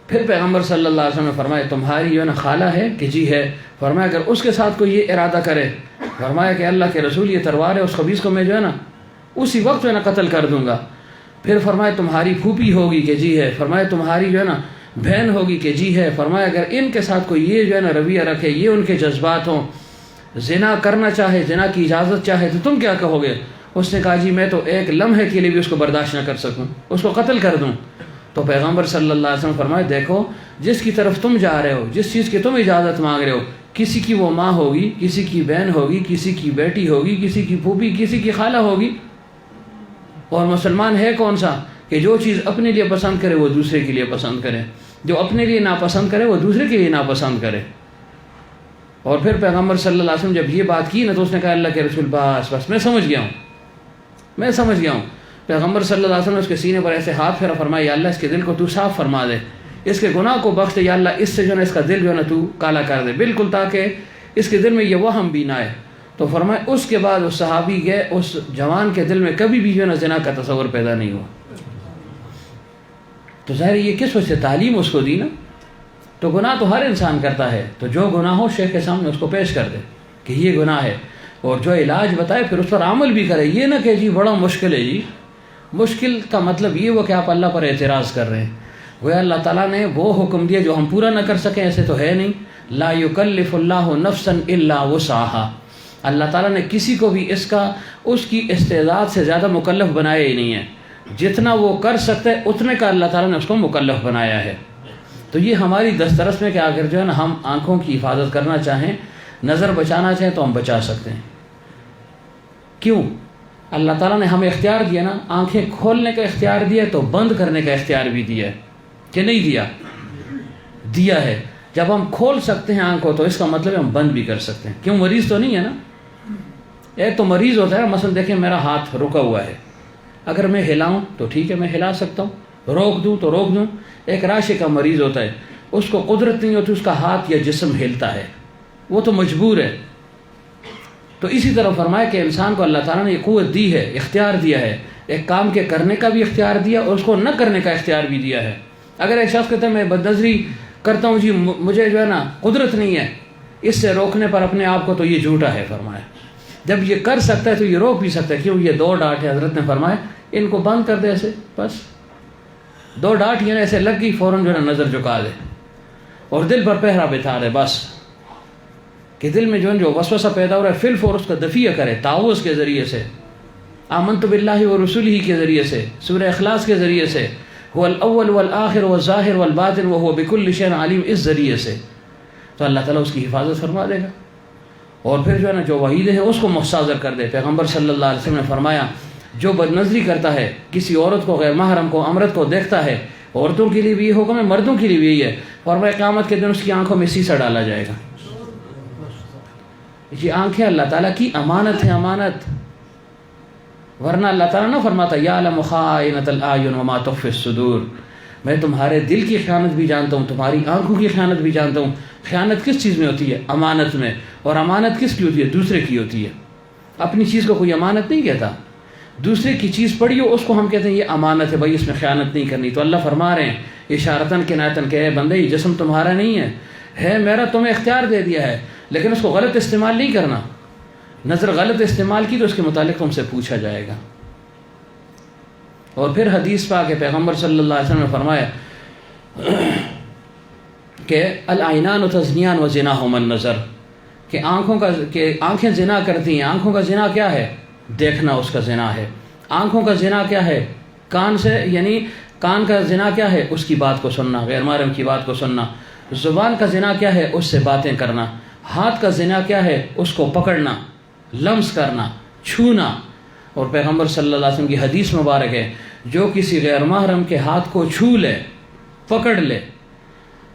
پھر پیغمبر صلی اللہ علیہ وسلم نے فرمایا تمہاری جو ہے نا خالہ ہے کہ جی ہے. فرمایا اگر اس کے ساتھ کوئی یہ ارادہ کرے، فرمایا کہ اللہ کے رسول یہ تلوار ہے، اس خبیث کو میں جو ہے نا اسی وقت جو ہے نا قتل کر دوں گا. پھر فرمایا تمہاری پھوپھی ہوگی کہ جی ہے. فرمایا تمہاری جو ہے نا بہن ہوگی کہ جی ہے. فرمایا اگر ان کے ساتھ کوئی یہ جو ہے نا رویہ رکھے، یہ ان کے جذبات ہوں، زنا کرنا چاہے، زنا کی اجازت چاہے، تو تم کیا کہو گے؟ اس نے کہا جی میں تو ایک لمحے کے لیے بھی اس کو برداشت نہ کر سکوں، اس کو قتل کر دوں. تو پیغمبر صلی اللہ علیہ وسلم فرمائے دیکھو جس کی طرف تم جا رہے ہو، جس چیز کی تم اجازت مانگ رہے ہو، کسی کی وہ ماں ہوگی، کسی کی بہن ہوگی، کسی کی بیٹی ہوگی، کسی کی پھوپھی، کسی کی خالہ ہوگی. اور مسلمان ہے کون سا کہ جو چیز اپنے لیے پسند کرے وہ دوسرے کے لیے پسند کرے، جو اپنے لیے ناپسند کرے وہ دوسرے کے لیے ناپسند کرے. اور پھر پیغمبر صلی اللہ علیہ وسلم جب یہ بات کی نا تو اس نے کہا اللہ کے رسول بس میں سمجھ گیا ہوں. پیغمبر صلی اللہ علیہ وسلم نے اس کے سینے پر ایسے ہاتھ پھیرا، فرمایا یا اللہ اس کے دل کو تو صاف فرما دے، اس کے گناہ کو بخش دے، یا اللہ اس سے جو ہے نا اس کا دل جو ہے نا تو کالا کر دے بالکل، تاکہ اس کے دل میں یہ وہم بھی نہ آئے. تو فرمایا اس کے بعد اس صحابی کے اس جوان کے دل میں کبھی بھی جو ہے نا زنا کا تصور پیدا نہیں ہوا. تو ظاہر یہ کس وجہ سے تعلیم اس کو دی نا. تو گناہ تو ہر انسان کرتا ہے، تو جو گناہ ہو شیخ کے سامنے اس کو پیش کر دے کہ یہ گناہ ہے، اور جو علاج بتائے پھر اس پر عمل بھی کرے. یہ نہ کہ جی بڑا مشکل ہے. جی مشکل کا مطلب یہ ہوا کہ آپ اللہ پر اعتراض کر رہے ہیں. گویا اللہ تعالیٰ نے وہ حکم دیا جو ہم پورا نہ کر سکیں، ایسے تو ہے نہیں. لا یکلف اللہ نفسا الا وسعها. اللہ تعالیٰ نے کسی کو بھی اس کی استعداد سے زیادہ مکلف بنایا ہی نہیں ہے. جتنا وہ کر سکتا ہے اتنے کا اللہ تعالیٰ نے اس کو مکلف بنایا ہے. تو یہ ہماری دسترس میں کہ اگر جو ہے نا ہم آنکھوں کی حفاظت کرنا چاہیں، نظر بچانا چاہیں تو ہم بچا سکتے ہیں. کیوں؟ اللہ تعالیٰ نے ہمیں اختیار دیا نا، آنکھیں کھولنے کا اختیار دیا تو بند کرنے کا اختیار بھی دیا ہے کہ نہیں دیا؟ دیا ہے. جب ہم کھول سکتے ہیں آنکھ کو تو اس کا مطلب ہے ہم بند بھی کر سکتے ہیں. کیوں؟ مریض تو نہیں ہے نا. ایک تو مریض ہوتا ہے، مثلا دیکھیں میرا ہاتھ رکا ہوا ہے، اگر میں ہلاؤں تو ٹھیک ہے میں ہلا سکتا ہوں، روک دوں تو روک دوں. ایک راشے کا مریض ہوتا ہے، اس کو قدرت نہیں ہوتی، اس کا ہاتھ یا جسم ہلتا ہے، وہ تو مجبور ہے. تو اسی طرح فرمایا کہ انسان کو اللہ تعالیٰ نے یہ قوت دی ہے، اختیار دیا ہے، ایک کام کے کرنے کا بھی اختیار دیا اور اس کو نہ کرنے کا اختیار بھی دیا ہے. اگر ایک شخص کہتا ہے میں بدنظری کرتا ہوں جی، مجھے جو ہے نا قدرت نہیں ہے اس سے روکنے پر اپنے آپ کو، تو یہ جھوٹا ہے. فرمایا جب یہ کر سکتا ہے تو یہ روک بھی سکتا ہے. کیوں؟ یہ 2 ڈاٹ ہے. حضرت نے فرمایا ان کو بند کر دے ایسے، بس 2 ڈاٹ یہ ایسے لگ گئی، فوراً جو ہے نا نظر جھکا دے اور دل پر پہرا بٹھا دے، بس کہ دل میں جو وسوسہ پیدا ہو رہا ہے فی الفور اس کا دفیع کرے تعوذ کے ذریعے سے، آمنت باللہ و رسولہ کے ذریعے سے، سورہ اخلاص کے ذریعے سے، هو الاول والآخر والظاہر والباطن وهو بكل شيء علیم، اس ذریعے سے تو اللہ تعالیٰ اس کی حفاظت فرما دے گا. اور پھر جو ہے نا جو وعید ہے اس کو محتاضر کر دے. پیغمبر صلی اللہ علیہ وسلم نے فرمایا جو بدنظری کرتا ہے، کسی عورت کو، غیر محرم کو، امرت کو دیکھتا ہے، عورتوں کے لیے بھی یہ حکم ہے، مردوں کے لیے بھی یہی ہے. فرمایا قیامت کے دن اس کی آنکھوں میں سیسا ڈالا جائے گا. یہ آنکھیں اللہ تعالیٰ کی امانت ہے، امانت. ورنہ اللہ تعالیٰ نہ فرماتا یعلم خائنۃ الاعین وما تخفی الصدور، میں تمہارے دل کی خیانت بھی جانتا ہوں، تمہاری آنکھوں کی خیانت بھی جانتا ہوں. خیانت کس چیز میں ہوتی ہے؟ امانت میں. اور امانت کس کی ہوتی ہے؟ دوسرے کی ہوتی ہے. اپنی چیز کو کوئی امانت نہیں کہتا، دوسرے کی چیز پڑی ہو اس کو ہم کہتے ہیں یہ امانت ہے، بھائی اس میں خیانت نہیں کرنی. تو اللہ فرما رہے ہیں اشارتاً کنایتاً کہ اے بندے یہ جسم تمہارا نہیں ہے میرا، تمہیں اختیار دے دیا ہے، لیکن اس کو غلط استعمال نہیں کرنا. نظر غلط استعمال کی تو اس کے متعلق تم سے پوچھا جائے گا. اور پھر حدیث پاک پیغمبر صلی اللہ علیہ وسلم نے فرمایا کہ العینان تزنیان و زناہما النظر، کہ آنکھیں زنا کرتی ہیں. آنکھوں کا زنا کیا ہے؟ دیکھنا اس کا زنا ہے. آنکھوں کا زنا کیا ہے؟ کان سے، یعنی کان کا زنا کیا ہے؟ اس کی بات کو سننا، غیر محرم کی بات کو سننا. زبان کا زنا کیا ہے؟ اس سے باتیں کرنا. ہاتھ کا زنا کیا ہے؟ اس کو پکڑنا، لمس کرنا، چھونا. اور پیغمبر صلی اللہ علیہ وسلم کی حدیث مبارک ہے جو کسی غیر محرم کے ہاتھ کو چھو لے، پکڑ لے،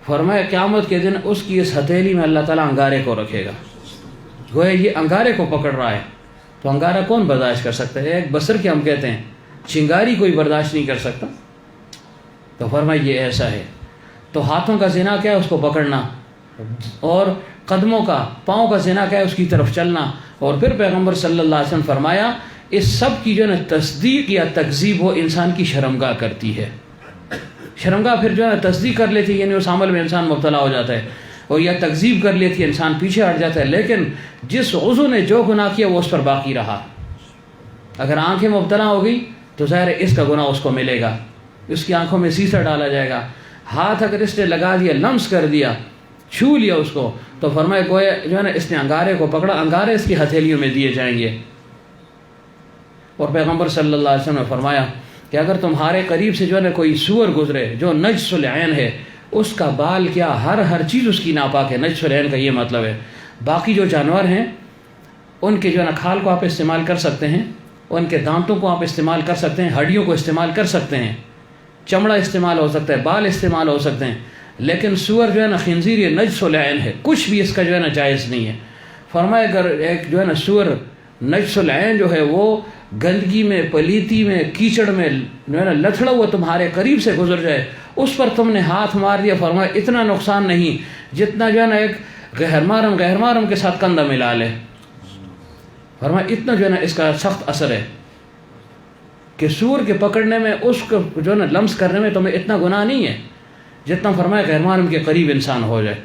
فرمایا قیامت کے دن اس کی اس ہتھیلی میں اللہ تعالیٰ انگارے کو رکھے گا. گویا یہ انگارے کو پکڑ رہا ہے، تو انگارہ کون برداشت کر سکتا ہے؟ ایک بصر کے ہم کہتے ہیں، چنگاری کوئی برداشت نہیں کر سکتا. تو فرمایا یہ ایسا ہے. تو ہاتھوں کا زنا کیا ہے؟ اس کو پکڑنا. اور قدموں کا، پاؤں کا زنا کیا ہے؟ اس کی طرف چلنا. اور پھر پیغمبر صلی اللہ علیہ وسلم فرمایا اس سب کی جو ہے نا تصدیق یا تکذیب وہ انسان کی شرمگاہ کرتی ہے. شرمگاہ پھر جو ہے تصدیق کر لیتی ہے، یعنی اس عمل میں انسان مبتلا ہو جاتا ہے، اور یا تکذیب کر لیتی ہے، انسان پیچھے ہٹ جاتا ہے. لیکن جس عضو نے جو گناہ کیا وہ اس پر باقی رہا. اگر آنکھیں مبتلا ہو گئی تو ظاہر ہے اس کا گناہ اس کو ملے گا، اس کی آنکھوں میں سیسا ڈالا جائے گا. ہاتھ اگر اس نے لگا دیا، لمس کر دیا، چھو لیا اس کو، تو فرمائے گویا جو ہے نا اس نے انگارے کو پکڑا، انگارے اس کی ہتھیلیوں میں دیے جائیں گے. اور پیغمبر صلی اللہ علیہ وسلم نے فرمایا کہ اگر تمہارے قریب سے جو ہے نا کوئی سور گزرے جو نجس العین ہے، اس کا بال کیا، ہر چیز اس کی ناپاک ہے. نجس العین کا یہ مطلب ہے باقی جو جانور ہیں ان کے جو ہے نا کھال کو آپ استعمال کر سکتے ہیں، ان کے دانتوں کو آپ استعمال کر سکتے ہیں، ہڈیوں کو استعمال کر سکتے ہیں، چمڑا استعمال ہو سکتا ہے، بال استعمال ہو سکتے ہیں. لیکن سور جو ہے نا خنزیر یہ نجس العین ہے، کچھ بھی اس کا جو ہے نا جائز نہیں ہے. فرمایا اگر ایک جو ہے نا سور نجس العین جو ہے وہ گندگی میں، پلیتی میں، کیچڑ میں جو ہے نا لتھڑا ہوا تمہارے قریب سے گزر جائے، اس پر تم نے ہاتھ مار دیا، فرمایا اتنا نقصان نہیں جتنا جو ہے نا ایک غیر محرم کے ساتھ کندھا ملا لے. فرمایا اتنا جو ہے نا اس کا سخت اثر ہے کہ سور کے پکڑنے میں، اس کو جو ہے نا لمس کرنے میں تمہیں اتنا گناہ نہیں ہے جتنا فرمایا غیر محرم کے قریب انسان ہو جائے.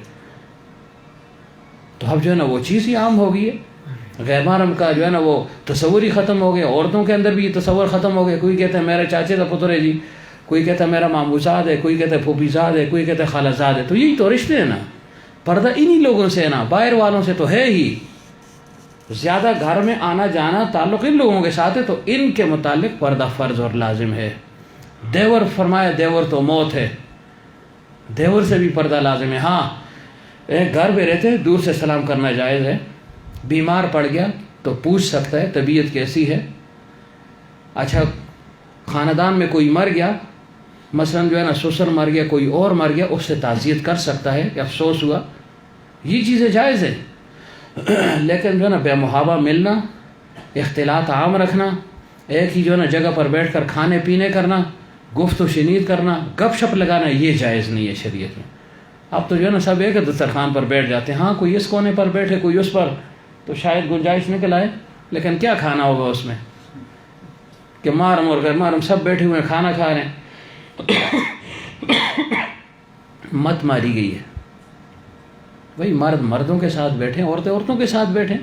تو اب جو ہے نا وہ چیز ہی عام ہو گئی ہے. غیر محرم کا جو ہے نا وہ تصور ہی ختم ہو گیا. عورتوں کے اندر بھی یہ تصور ختم ہو گیا. کوئی کہتا ہے میرے چاچے کا پتر ہے جی، کوئی کہتا ہے میرا مامو زاد ہے، کوئی کہتا ہے پھوپھی زاد ہے، کوئی کہتا ہے خالہ زاد ہے. تو یہی تو رشتے ہیں نا. پردہ انہی لوگوں سے ہے نا، باہر والوں سے تو ہے ہی. زیادہ گھر میں آنا جانا تعلق ان لوگوں کے ساتھ ہے، تو ان کے متعلق پردہ فرض اور لازم ہے. دیور فرمایا دیور تو موت ہے، دیور سے بھی پردہ لازم ہے. ہاں ایک گھر پہ رہتے ہیں، دور سے سلام کرنا جائز ہے. بیمار پڑ گیا تو پوچھ سکتا ہے طبیعت کیسی ہے. اچھا خاندان میں کوئی مر گیا، مثلا جو ہے نا سسر مر گیا، کوئی اور مر گیا، اس سے تعزیت کر سکتا ہے کہ افسوس ہوا، یہ چیزیں جائز ہیں. لیکن جو ہے نا بے محابہ ملنا، اختلاط عام رکھنا، ایک ہی جو ہے نا جگہ پر بیٹھ کر کھانے پینے کرنا، گفت و شنید کرنا، گپ شپ لگانا یہ جائز نہیں ہے شریعت میں۔ اب تو جو ہے نا سب ایک دسترخوان پر بیٹھ جاتے ہیں، ہاں کوئی اس کونے پر بیٹھے کوئی اس پر، تو شاید گنجائش نکل آئے، لیکن کیا کھانا ہوگا اس میں کہ مارم اور گرمارم سب بیٹھے ہوئے ہیں کھانا کھا رہے ہیں۔ مت ماری گئی ہے بھائی، مرد مردوں کے ساتھ بیٹھیں، عورتیں عورتوں کے ساتھ بیٹھیں،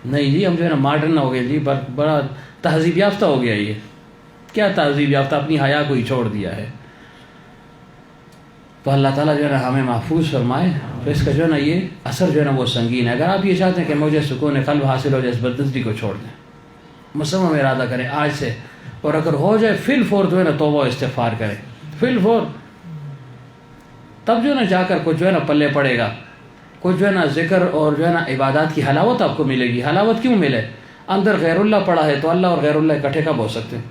نہیں جی ہم جو ہے نا ماڈرن ہو گئے جی، بڑا تہذیب یافتہ ہو گیا، یہ کیا تہذیب یافتہ، اپنی حیا کو ہی چھوڑ دیا ہے۔ تو اللہ تعالیٰ جو ہے نا ہمیں محفوظ فرمائے، تو اس کا جو ہے نا یہ اثر جو ہے نا وہ سنگین ہے۔ اگر آپ یہ چاہتے ہیں کہ مجھے سکون قلب حاصل ہو جائے، اس بدنسبی کو چھوڑ دیں، مصمم ارادہ کریں آج سے، اور اگر ہو جائے فی الفور جو ہے نا توبہ و استغفار کریں، فی الفور، تب جو ہے نا جا کر کچھ جو ہے نا پلے پڑے گا، کچھ جو ہے نا ذکر اور جو ہے نا عبادات کی حلاوت آپ کو ملے گی۔ حلاوت کیوں ملے؟ اندر غیر اللہ پڑا ہے، تو اللہ اور غیر اللہ اکٹھے کب ہو سکتے ہیں؟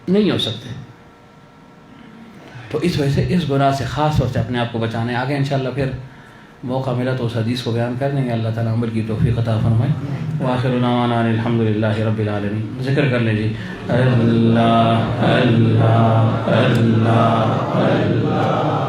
نہیں ہو سکتے۔ تو اس وجہ سے اس گناہ سے خاص طور سے اپنے آپ کو بچانا ہے۔ آگے انشاءاللہ پھر موقع ملا تو اس حدیث کو بیان کر دیں گے۔ اللہ تعالیٰ عمل کی توفیق عطا فرمائے۔ وآخر دعوانا ان الحمدللہ رب العالمین۔ ذکر کر لیں جی، اللہ اللہ اللہ اللہ اللہ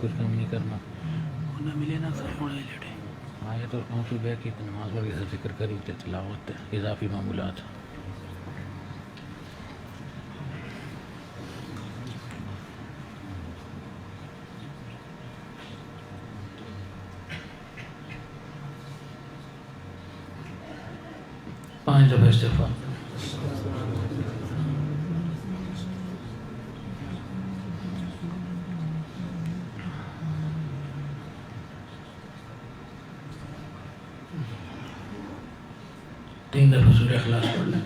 کچھ کم نہیں کرنا ملے نا آئے تو صبح کی نماز وغیرہ ذکر کری تلاوت اضافی معمولات پانچ دفعہ استغفار تین دفعہ سورہ اخلاص پڑھ لیں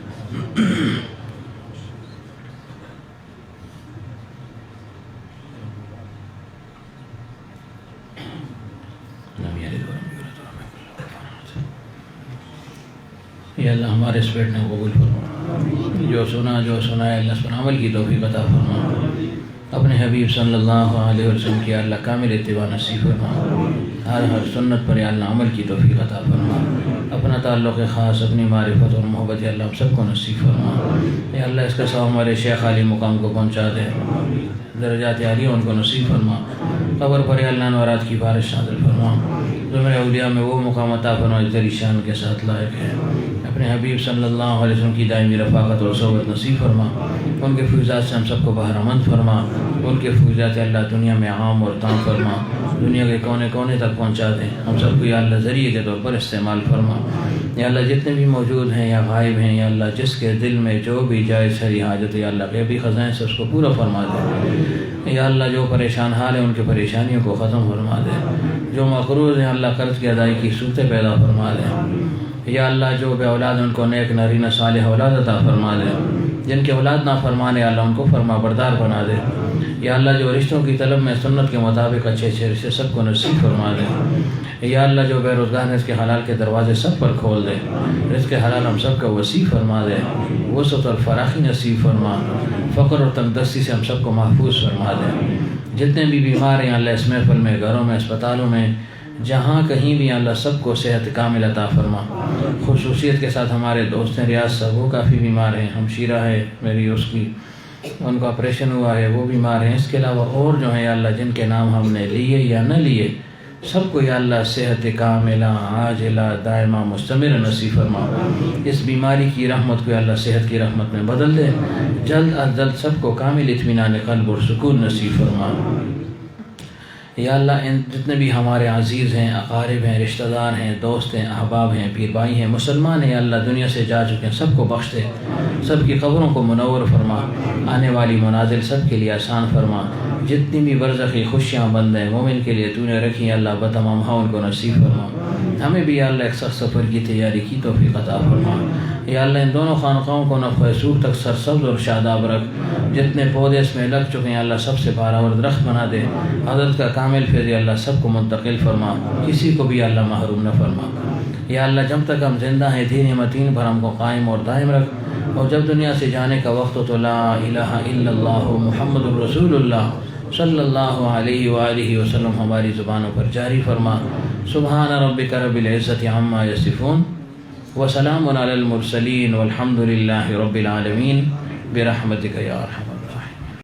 یا اللہ ہمارے اس بیٹھنے کو قبول فرما، جو سنا ہے اللہ اس پر عمل کی توفیق عطا فرما، اپنے حبیب صلی اللہ علیہ وسلم کی اللہ کامل اتباع نصیب فرما، ہر سنت پر یا اللہ عمل کی توفیق عطا فرما، اپنا تعلق خاص اپنی معرفت اور محبت یا اللہ ہم سب کو نصیب فرما، یا اللہ اس کا ثواب ہمارے شیخ عالی مقام کو پہنچا دے، درجات عالیہ ان کو نصیب فرما، قبر پر یا اللہ انوارات کی بارش نازل فرما، زمرہ اولیاء میں وہ مقام عطا فرما جو تیری شان کے ساتھ لائق ہے، اپنے حبیب صلی اللہ علیہ وسلم کی دائمی رفاقت اور صحبت نصیب فرما، ان کے فیضات سے ہم سب کو بہرمند فرما، ان کے فیضات اللہ دنیا میں عام اور تام فرما، دنیا کے کونے کونے تک پہنچا دیں، ہم سب کو یا اللہ ذریعے کے طور پر استعمال فرما، یا اللہ جتنے بھی موجود ہیں یا غائب ہیں یا اللہ جس کے دل میں جو بھی جائز شرعی حاجت ہے یا اللہ غیبی خزائن سے اس کو پورا فرما دے، یا اللہ جو پریشان حال ہیں ان کی پریشانیوں کو ختم فرما دے، جو مقروض ہیں اللہ قرض کی ادائیگی کی صورتیں پیدا فرما دے، یا اللہ جو بے اولاد ان کو نیک نارینہ صالح اولاد عطا فرما دے، جن کے اولاد نافرمان ہے اللہ ان کو فرما بردار بنا دے، یا اللہ جو رشتوں کی طلب میں سنت کے مطابق اچھے اچھے رشتے سب کو نصیب فرما دے۔ یا اللہ جو بے روزگار ہیں اس کے حلال کے دروازے سب پر کھول دے، رزق حلال ہم سب کا وسیع فرما دے، وسعت اور فراخی نصیب فرما، فقر اور تنگدستی سے ہم سب کو محفوظ فرما دے۔ جتنے بھی بیمار ہیں اللہ اس محفل میں، گھروں میں، اسپتالوں میں، جہاں کہیں بھی اللہ سب کو صحت کامل عطا فرما۔ خصوصیت کے ساتھ ہمارے دوست ہیں ریاض صاحب، وہ کافی بیمار ہیں، ہمشیرہ ہے میری، اس کی ان کا آپریشن ہوا ہے، وہ بیمار ہیں۔ اس کے علاوہ اور جو ہیں یا اللہ جن کے نام ہم نے لیے یا نہ لیے، سب کو یا اللہ صحت کاملہ عاجلہ دائمہ مستمر نصیب فرما۔ اس بیماری کی رحمت کو یا اللہ صحت کی رحمت میں بدل دے، جلد از جلد سب کو کامل اطمینان قلب اور سکون نصیب فرما۔ یا اللہ ان جتنے بھی ہمارے عزیز ہیں، اقارب ہیں، رشتہ دار ہیں، دوست ہیں، احباب ہیں، پیر بھائی ہیں، مسلمان ہیں، یا اللہ دنیا سے جا چکے ہیں، سب کو بخش دے، سب کی قبروں کو منور فرما، آنے والی منازل سب کے لیے آسان فرما۔ جتنی بھی برزخی خوشیاں بند ہیں مومن کے لیے تو نے رکھی، اللہ بتمام ہاں ان کو نصیب فرما۔ ہمیں بھی یا اللہ ایک سخت سفر کی تیاری کی توفیق عطا فرما۔ یا اللہ ان دونوں خانقاہوں کو نفع سور تک سرسبز اور شاداب رکھ، جتنے پودے اس میں لگ چکے ہیں اللہ سب سے بارآور درخت بنا دے، حضرت کا کامل فیض اللہ سب کو منتقل فرما، کسی کو بھی اللہ محروم نہ فرما۔ یا اللہ جب تک ہم زندہ ہیں دین متین پر ہم کو قائم اور دائم رکھ، اور جب دنیا سے جانے کا وقت ہو تو لا الہ الا اللہ محمد الرسول اللہ صلی اللہ علیہ وآلہ وسلم ہماری زبانوں پر جاری فرما۔ سبحان ربک رب العزت عما یصفون وسلام علی المرسلین والحمد للہ رب العالمین برحمتک یا ارحم